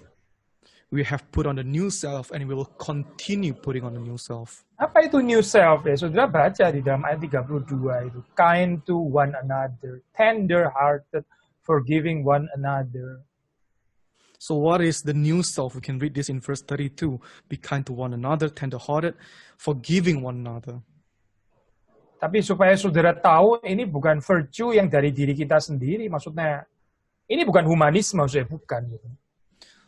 We have put on the new self and we will continue putting on the new self. Apa itu new self ya? Saudara baca di dalam ayat 32 itu. Kind to one another, tender-hearted, forgiving one another. So what is the new self? We can read this in verse 32. Be kind to one another, tender-hearted, forgiving one another. Tapi supaya saudara tahu, ini bukan virtue yang dari diri kita sendiri. Maksudnya, ini bukan humanisme, maksudnya bukan. Gitu.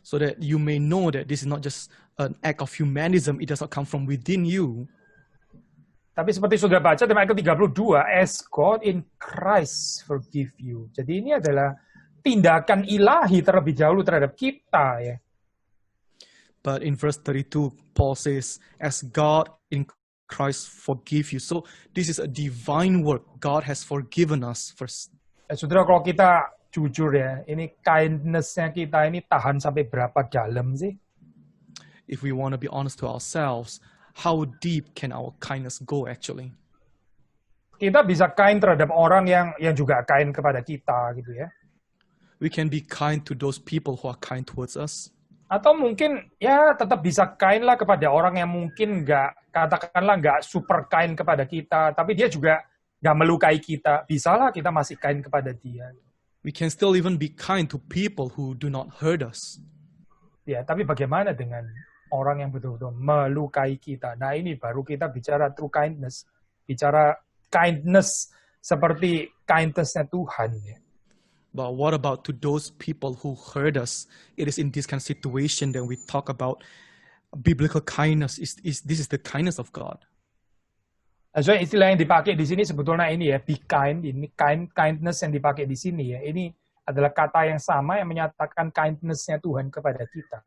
So that you may know that this is not just an act of humanism. It does not come from within you. Tapi seperti saudara baca dalam ayat ke-32, as God in Christ forgive you. Jadi ini adalah tindakan ilahi terlebih dahulu terhadap kita. Ya. But in verse 32, Paul says, as God in Christ forgive you. So this is a divine work. God has forgiven us first. Saudara, kalau kita jujur ya, ini kindness-nya kita ini tahan sampai berapa dalam sih? If we want to be honest to ourselves, how deep can our kindness go actually? Kita bisa kind terhadap orang yang juga kind kepada kita gitu ya. We can be kind to those people who are kind towards us. Atau mungkin ya tetap bisa kind lah kepada orang yang mungkin katakanlah nggak super kind kepada kita, tapi dia juga nggak melukai kita. Bisalah kita masih kind kepada dia. We can still even be kind to people who do not hurt us. Ya, tapi bagaimana dengan orang yang betul-betul melukai kita? Nah, ini baru kita bicara true kindness. Bicara kindness seperti kindness-nya Tuhan. Ya. But what about to those people who hurt us? It is in this kind of situation that we talk about biblical kindness. This is the kindness of God. So istilah yang dipakai di sini sebetulnya ini ya, be kind, ini kindness yang dipakai di sini ya. Ini adalah kata yang sama yang menyatakan kindness-nya Tuhan kepada kita.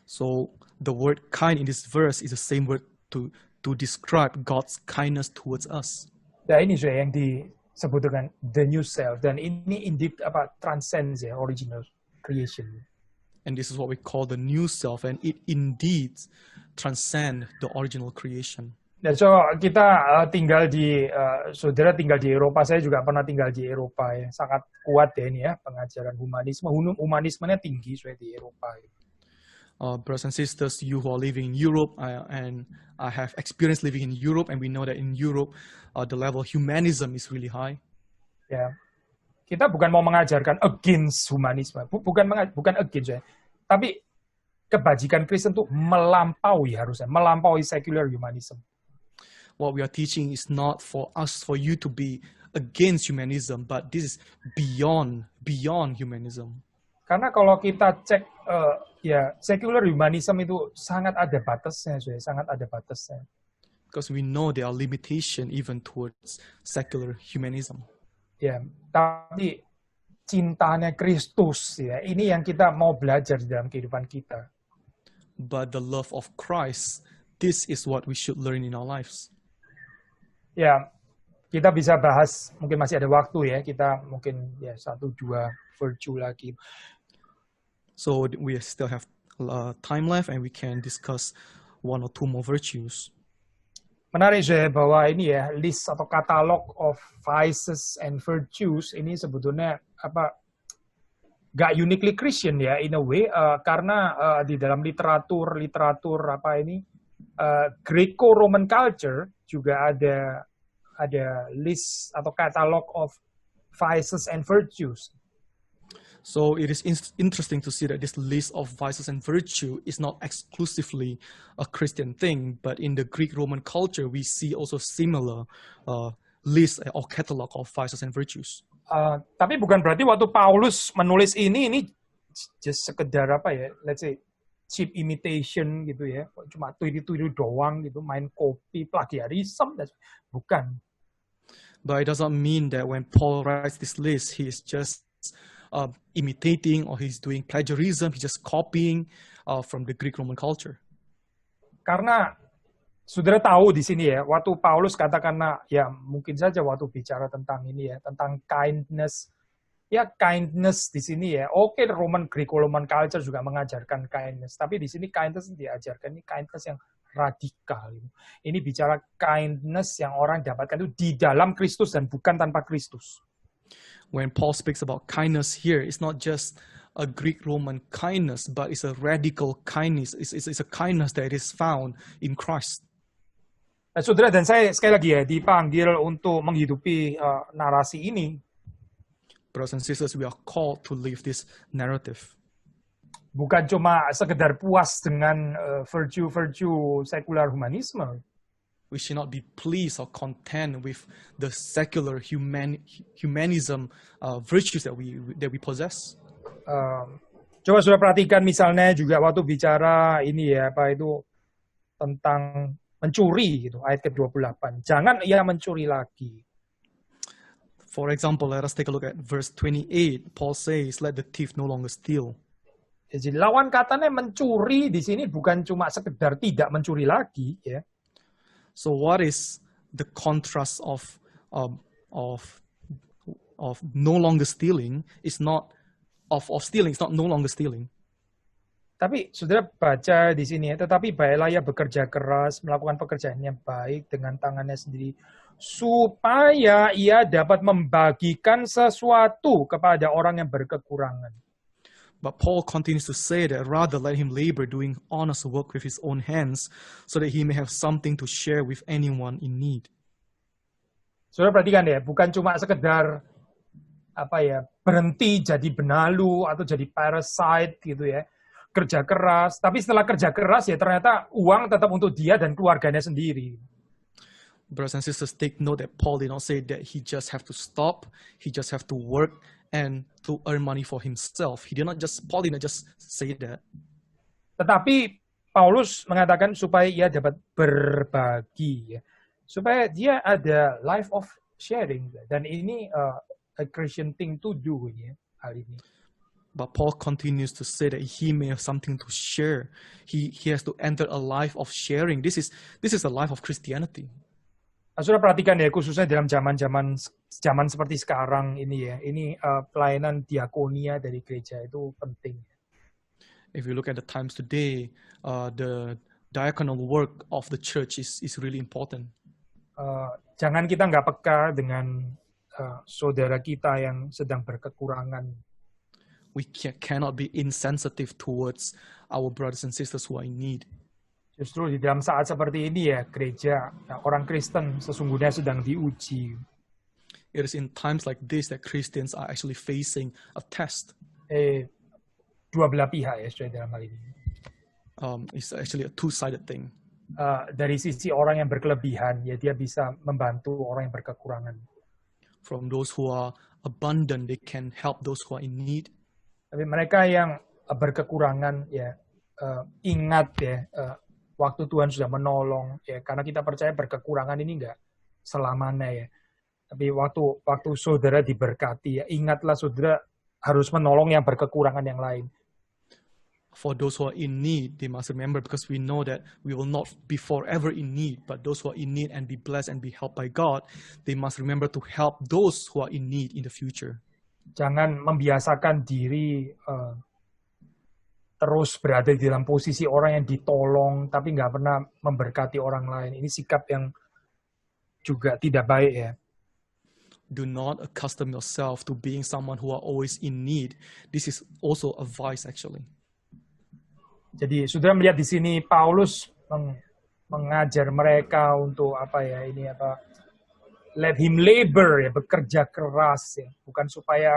So the word kind in this verse is the same word to describe God's kindness towards us. Nah, ini sudah yang disebut dengan the new self, dan ini indeed transcends ya, original creation. And this is what we call the new self, and it indeed transcends the original creation. Dan so kita saudara tinggal di Eropa, saya juga pernah tinggal di Eropa ya, sangat kuat ya ini ya pengajaran humanisme, humanismenya tinggi di Eropa. Brothers and sisters, you who are living in Europe, and I have experience living in Europe, and we know that in Europe, the level of humanism is really high. Ya, kita bukan mau mengajarkan against humanisme, bukan against ya, tapi kebajikan Kristen itu harusnya melampaui secular humanism. What we are teaching is not for you to be against humanism, but this is beyond humanism. Karena kalau kita cek secular humanism itu sangat ada batasnya, sangat ada batasnya. Because we know there are limitations even towards secular humanism. Ya, tapi cintanya Kristus ya, ini yang kita mau belajar di dalam kehidupan kita. But the love of Christ, this is what we should learn in our lives. Ya, Kita bisa bahas, mungkin masih ada waktu ya, kita mungkin ya 1-2 virtue lagi. So we still have time left and we can discuss 1 or 2 more virtues. Menarik saya bahwa ini ya, list atau katalog of vices and virtues ini sebetulnya gak uniquely Christian ya, in a way, karena di dalam literatur Greco-Roman culture juga ada list atau katalog of vices and virtues. So it is interesting to see that this list of vices and virtue is not exclusively a Christian thing, but in the Greek-Roman culture, we see also similar list or catalog of vices and virtues. Tapi bukan berarti waktu Paulus menulis ini just sekedar let's say cheap imitation gitu ya, cuma tiru-tiru doang gitu, main copy, plagiarism, bukan. But it doesn't mean that when Paul writes this list, he is just imitating or he's doing plagiarism, he's just copying from the Greek-Roman culture. Karena saudara tahu di sini ya, waktu Paulus katakan ya mungkin saja waktu bicara tentang ini ya, tentang kindness. Ya kindness di sini ya, oke, Greco-Roman culture juga mengajarkan kindness, tapi di sini kindness diajarkan ini kindness yang radikal. Ini bicara kindness yang orang dapatkan itu di dalam Kristus dan bukan tanpa Kristus. When Paul speaks about kindness here, it's not just a Greek-Roman kindness, but it's a radical kindness. It's a kindness that is found in Christ. Nah, saudara dan saya sekali lagi ya dipanggil untuk menghidupi narasi ini. Brothers and sisters, we are called to live this narrative. Bukan cuma sekedar puas dengan virtue sekular humanisme. We should not be pleased or content with the secular humanism virtues that we possess. Coba sudah perhatikan misalnya juga waktu bicara ini ya, tentang mencuri gitu, ayat ke-28. Jangan ia mencuri lagi. For example, let us take a look at verse 28. Paul says, let the thief no longer steal. Jadi lawan katanya mencuri di sini bukan cuma sekedar tidak mencuri lagi ya. So what is the contrast of no longer stealing? It's not of stealing. It's not no longer stealing. Tapi saudara baca di sini ya, tetapi baiklah ia bekerja keras, melakukan pekerjaannya baik dengan tangannya sendiri, supaya ia dapat membagikan sesuatu kepada orang yang berkekurangan. But Paul continues to say that rather let him labor doing honest work with his own hands so that he may have something to share with anyone in need. Saudara perhatikan ya, bukan cuma sekedar berhenti jadi benalu atau jadi parasite gitu ya, kerja keras, tapi setelah kerja keras ya ternyata uang tetap untuk dia dan keluarganya sendiri. Brothers and sisters, take note that Paul did not say that he just have to stop, he just have to work and to earn money for himself. Paul did not just say that. Tetapi Paulus mengatakan supaya ia dapat berbagi, ya. Supaya dia ada life of sharing, dan ini a Christian thing to do ya, hal ini. But Paul continues to say that he may have something to share. He has to enter a life of sharing. This is a life of Christianity. Sudah perhatikan ya, khususnya dalam zaman seperti sekarang ini ya, ini pelayanan diakonia dari gereja itu penting. If you look at the times today, the diaconal work of the church is really important. Jangan kita nggak peka dengan saudara kita yang sedang berkekurangan. We cannot be insensitive towards our brothers and sisters who are in need. Justru di dalam saat seperti ini ya, gereja, orang Kristen sesungguhnya sedang diuji. It is in times like this that Christians are actually facing a test. Dua belah pihak ya, sudah dalam hal ini. It's actually a two-sided thing. Dari sisi orang yang berkelebihan, ya dia bisa membantu orang yang berkekurangan. From those who are abundant, they can help those who are in need. Tapi mereka yang berkekurangan, ya ingat ya, waktu Tuhan sudah menolong, ya karena kita percaya berkekurangan ini enggak selamanya ya. Tapi waktu saudara diberkati, ya ingatlah saudara harus menolong yang berkekurangan yang lain. For those who are in need, they must remember, because we know that we will not be forever in need, but those who are in need and be blessed and be helped by God, they must remember to help those who are in need in the future. Jangan membiasakan diri terus berada di dalam posisi orang yang ditolong, tapi nggak pernah memberkati orang lain. Ini sikap yang juga tidak baik ya. Do not accustom yourself to being someone who are always in need. This is also a vice actually. Jadi sudah melihat di sini Paulus mengajar mereka untuk let him labor ya, bekerja keras ya, bukan supaya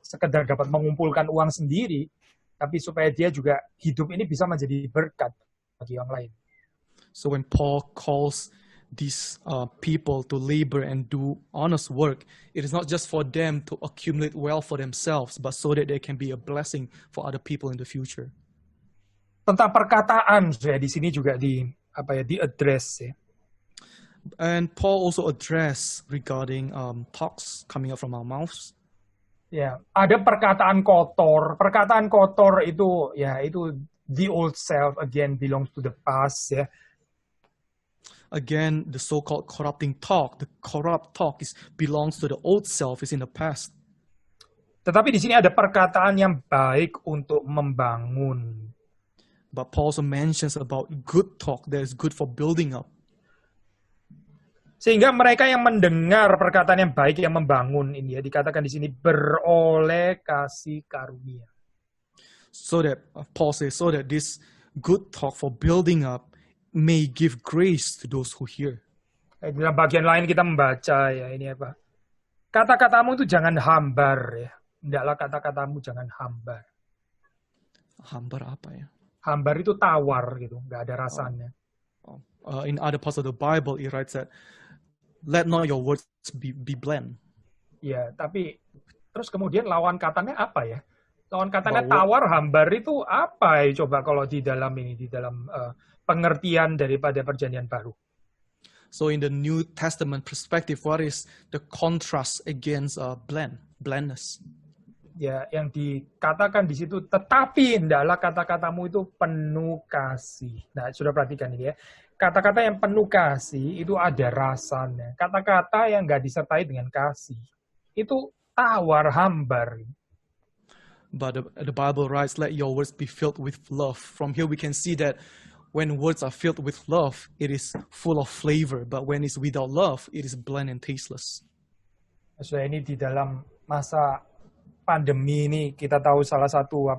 sekedar dapat mengumpulkan uang sendiri, tapi supaya dia juga hidup ini bisa menjadi berkat bagi yang lain. So when Paul calls these people to labor and do honest work, it is not just for them to accumulate wealth for themselves, but so that they can be a blessing for other people in the future. Tentang perkataan ya, di sini juga di-address ya. And Paul also addressed regarding talks coming out from our mouths. Ya, ada perkataan kotor. Perkataan kotor itu the old self again belongs to the past ya. Again, the so-called corrupting talk, the corrupt talk belongs to the old self, is in the past. Tetapi di sini ada perkataan yang baik untuk membangun. But Paul also mentions about good talk that is good for building up. Sehingga mereka yang mendengar perkataan yang baik yang membangun ini ya, dikatakan di sini beroleh kasih karunia. So that Paul says, so that this good talk for building up may give grace to those who hear. Di dalam bagian lain kita membaca ya ini apa? Kata-katamu itu jangan hambar ya. Hendaklah kata-katamu jangan hambar. Hambar apa ya? Hambar itu tawar gitu, nggak ada rasanya. In other parts of the Bible, it writes that let not your words be bland. Ya, tapi terus kemudian lawan katanya apa ya? Lawan katanya tawar, hambar itu apa ya? Coba kalau di dalam pengertian daripada Perjanjian Baru. So in the New Testament perspective, what is the contrast against blandness? Ya, yang dikatakan di situ, tetapi hendaklah kata-katamu itu penuh kasih. Nah, sudah perhatikan ini ya. Kata-kata yang penuh kasih itu ada rasanya. Kata-kata yang nggak disertai dengan kasih itu tawar, hambar. But the Bible writes, let your words be filled with love. From here we can see that when words are filled with love, it is full of flavor. But when it's without love, it is bland and tasteless. So ini di dalam masa pandemi ini kita tahu salah satu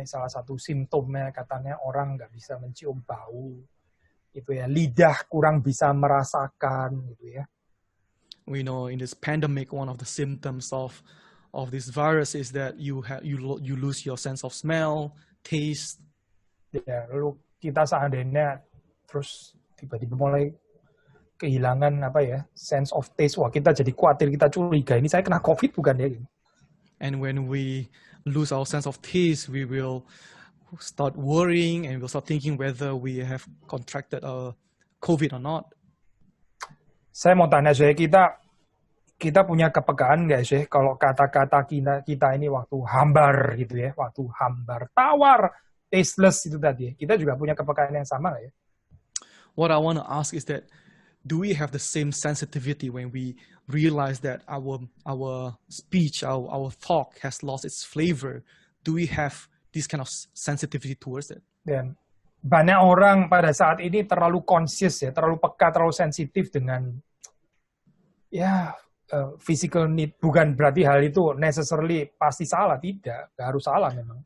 salah satu simptomnya katanya orang nggak bisa mencium bau. Itu ya, lidah kurang bisa merasakan gitu ya. We know in this pandemic, one of the symptoms of this virus is that you lose your sense of smell, taste. Ya, lalu kita seandainya terus tiba-tiba mulai kehilangan sense of taste. Wah, kita jadi khawatir, kita curiga. Ini saya kena COVID bukan ya? And when we lose our sense of taste, we will start worrying and we'll start thinking whether we have contracted COVID or not. Saya mau tanya saya, kita punya kepekaan nggak sih kalau kata-kata kita ini waktu hambar gitu ya, waktu hambar, tawar, tasteless itu tadi. Kita juga punya kepekaan yang sama nggak ya? What I want to ask is that, do we have the same sensitivity when we realize that our speech, our talk has lost its flavor? Do we have this kind of sensitivity towards it? Dan banyak orang pada saat ini terlalu conscious ya, terlalu peka, terlalu sensitif dengan physical need. Bukan berarti hal itu necessarily pasti salah, tidak. Nggak harus salah memang.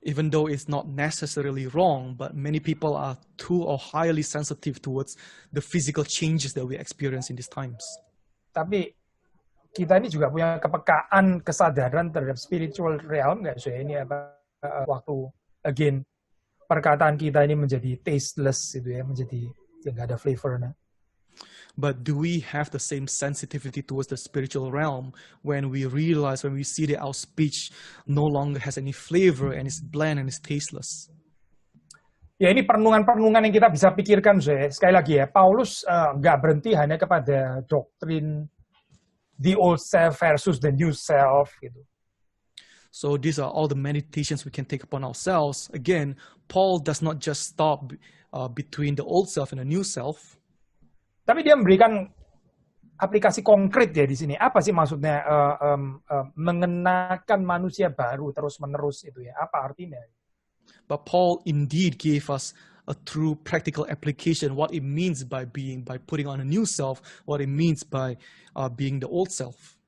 Even though it's not necessarily wrong, but many people are too or highly sensitive towards the physical changes that we experience in these times. Tapi kita ini juga punya kepekaan, kesadaran terhadap spiritual realm nggak sih? Ini waktu again perkataan kita ini menjadi tasteless gitu ya, menjadi nggak ada flavornya. But do we have the same sensitivity towards the spiritual realm when we realize, when we see that our speech no longer has any flavor and is bland and is tasteless? Ya, ini perenungan-perenungan yang kita bisa pikirkan, sekali lagi ya, Paulus nggak berhenti hanya kepada doktrin the old self versus the new self gitu. So these are all the meditations we can take upon ourselves. Again, Paul does not just stop between the old self and the new self. Tapi dia memberikan aplikasi konkret ya di sini. Apa sih maksudnya mengenakan manusia baru terus-menerus itu ya? Apa artinya? But Paul indeed gave us a true practical application, what it means by putting on a new self, what it means by being the old self.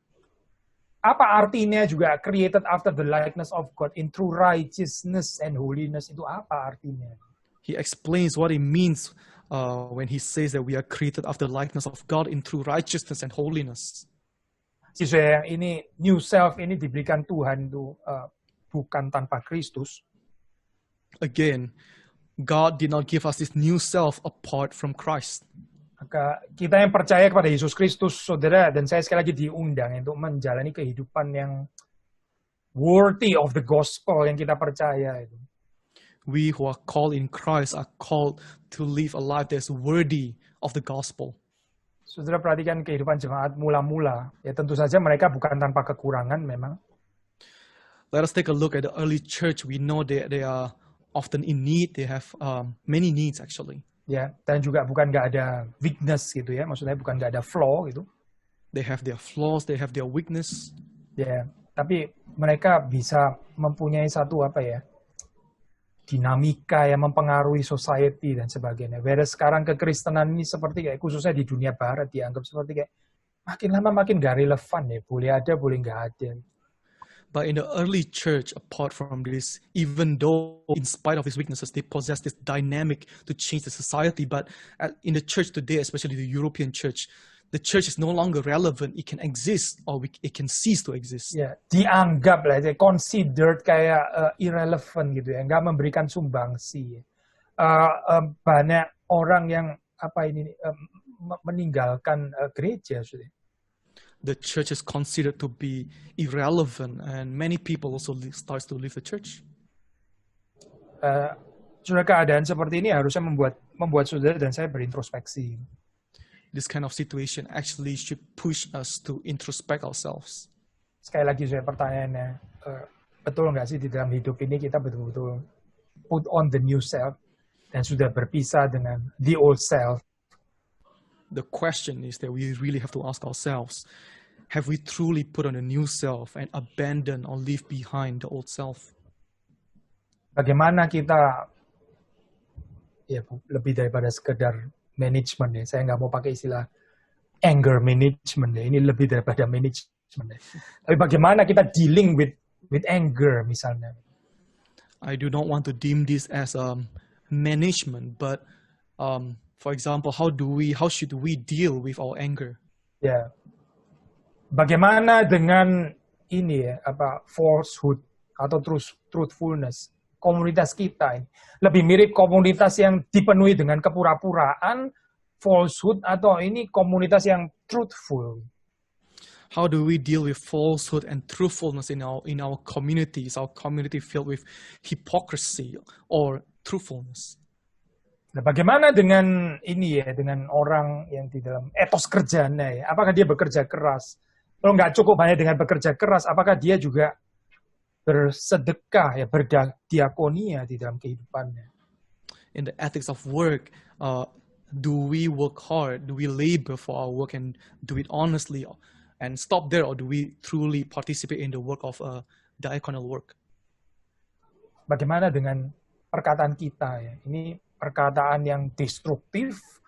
Apa artinya juga created after the likeness of God in true righteousness and holiness, itu apa artinya? He explains what it means when he says that we are created after the likeness of God in true righteousness and holiness. Siswa yang ini new self ini diberikan Tuhan itu bukan tanpa Kristus. Again, God did not give us this new self apart from Christ. Maka kita yang percaya kepada Yesus Kristus, saudara, dan saya sekali lagi diundang untuk menjalani kehidupan yang worthy of the gospel yang kita percaya itu. We who are called in Christ are called to live a life that's worthy of the gospel. Saudara perhatikan kehidupan jemaat mula-mula, ya tentu saja mereka bukan tanpa kekurangan memang. Let us take a look at the early church. We know that they are often in need. They have many needs actually. Ya, dan juga bukan nggak ada weakness gitu ya, maksudnya bukan nggak ada flaw gitu. They have their flaws, they have their weakness. Ya, tapi mereka bisa mempunyai satu apa ya, dinamika yang mempengaruhi society dan sebagainya. Whereas sekarang kekristenan ini seperti kayak khususnya di dunia barat dianggap seperti kayak makin lama makin nggak relevan ya, boleh ada boleh nggak ada. But in the early church, apart from this, even though in spite of his weaknesses, they possess this dynamic to change the society. But in the church today, especially the European church, the church is no longer relevant. It can exist or it can cease to exist. Ya, dianggap lah, considered kayak irrelevant gitu ya, nggak memberikan sumbangsi. Banyak orang yang meninggalkan gereja sudah. The church is considered to be irrelevant, and many people also starts to leave the church. Sudah keadaan seperti ini harusnya membuat saudara dan saya berintrospeksi. This kind of situation actually should push us to introspect ourselves. Sekali lagi saya pertanyaannya, betul nggak sih di dalam hidup ini kita betul-betul put on the new self dan sudah berpisah dengan the old self? The question is that we really have to ask ourselves, have we truly put on a new self and abandoned or leave behind the old self? Bagaimana kita, ya lebih daripada sekedar manajemen ya, saya nggak mau pakai istilah anger management ya, ini lebih daripada management ya. Tapi bagaimana kita dealing with anger misalnya? I do not want to deem this as management, but for example, how should we deal with our anger? Ya, bagaimana dengan ini ya, falsehood atau truthfulness? Komunitas kita ini lebih mirip komunitas yang dipenuhi dengan kepura-puraan, falsehood, atau ini komunitas yang truthful? How do we deal with falsehood and truthfulness in our community? Is our community filled with hypocrisy or truthfulness? Nah, bagaimana dengan ini ya, dengan orang yang di dalam etos kerjanya ya? Apakah dia bekerja keras? Kalau nggak cukup hanya dengan bekerja keras, apakah dia juga bersedekah ya, berdiakonia di dalam kehidupannya? In the ethics of work, do we work hard? Do we labor for our work and do it honestly and stop there, or do we truly participate in the work of diaconal work? Bagaimana dengan perkataan kita ya? Ini perkataan yang destruktif,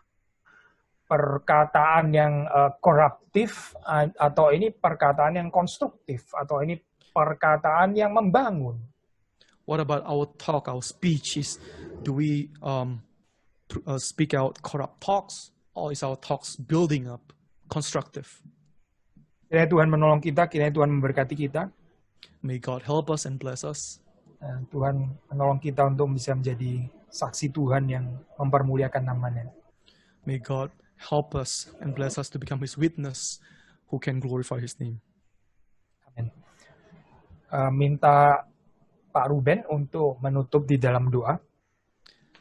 perkataan yang koruptif, atau ini perkataan yang konstruktif, atau ini perkataan yang membangun? What about our talk, our speech? Do we speak out corrupt talks, or is our talks building up, constructive? Kiranya Tuhan menolong kita, kiranya Tuhan memberkati kita. May God help us and bless us. Tuhan menolong kita untuk bisa menjadi saksi Tuhan yang mempermuliakan namanya. May God help us and bless us to become His witness who can glorify His name. Amin. Minta Pak Ruben untuk menutup di dalam doa.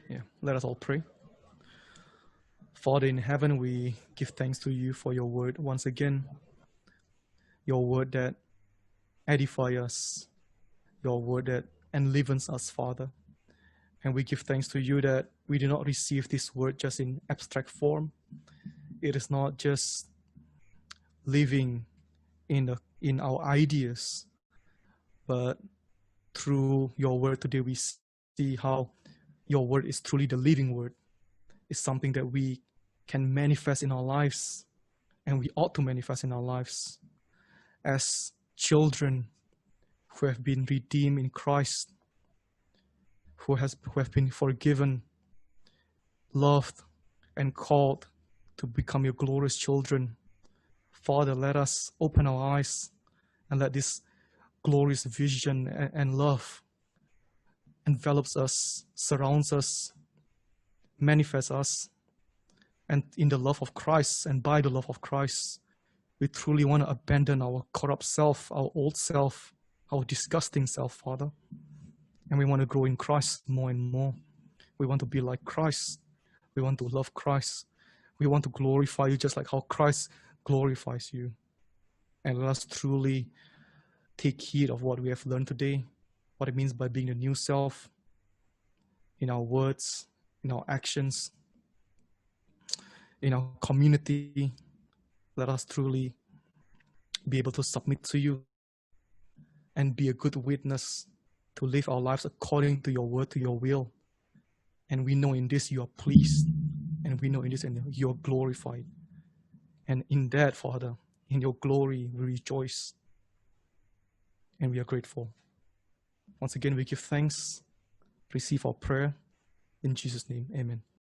Yeah, let us all pray. Father in heaven, we give thanks to you for your word once again. Your word that edify us, your word that enlivens us, Father. And we give thanks to you that we do not receive this word just in abstract form. It is not just living in our ideas, but through your word today we see how your word is truly the living word. It's something that we can manifest in our lives, and we ought to manifest in our lives as children who have been redeemed in Christ, who have been forgiven, loved, and called to become your glorious children. Father, let us open our eyes and let this glorious vision and love envelops us, surrounds us, manifests us. And in the love of Christ and by the love of Christ, we truly want to abandon our corrupt self, our old self, our disgusting self, Father. And we want to grow in Christ more and more. We want to be like Christ. We want to love Christ. We want to glorify you just like how Christ glorifies you. And let us truly take heed of what we have learned today, what it means by being a new self in our words, in our actions, in our community. Let us truly be able to submit to you and be a good witness to live our lives according to your word, to your will. And we know in this you are pleased, and we know in this and you are glorified. And in that, Father, in your glory, we rejoice and we are grateful. Once again, we give thanks, receive our prayer. In Jesus' name, amen.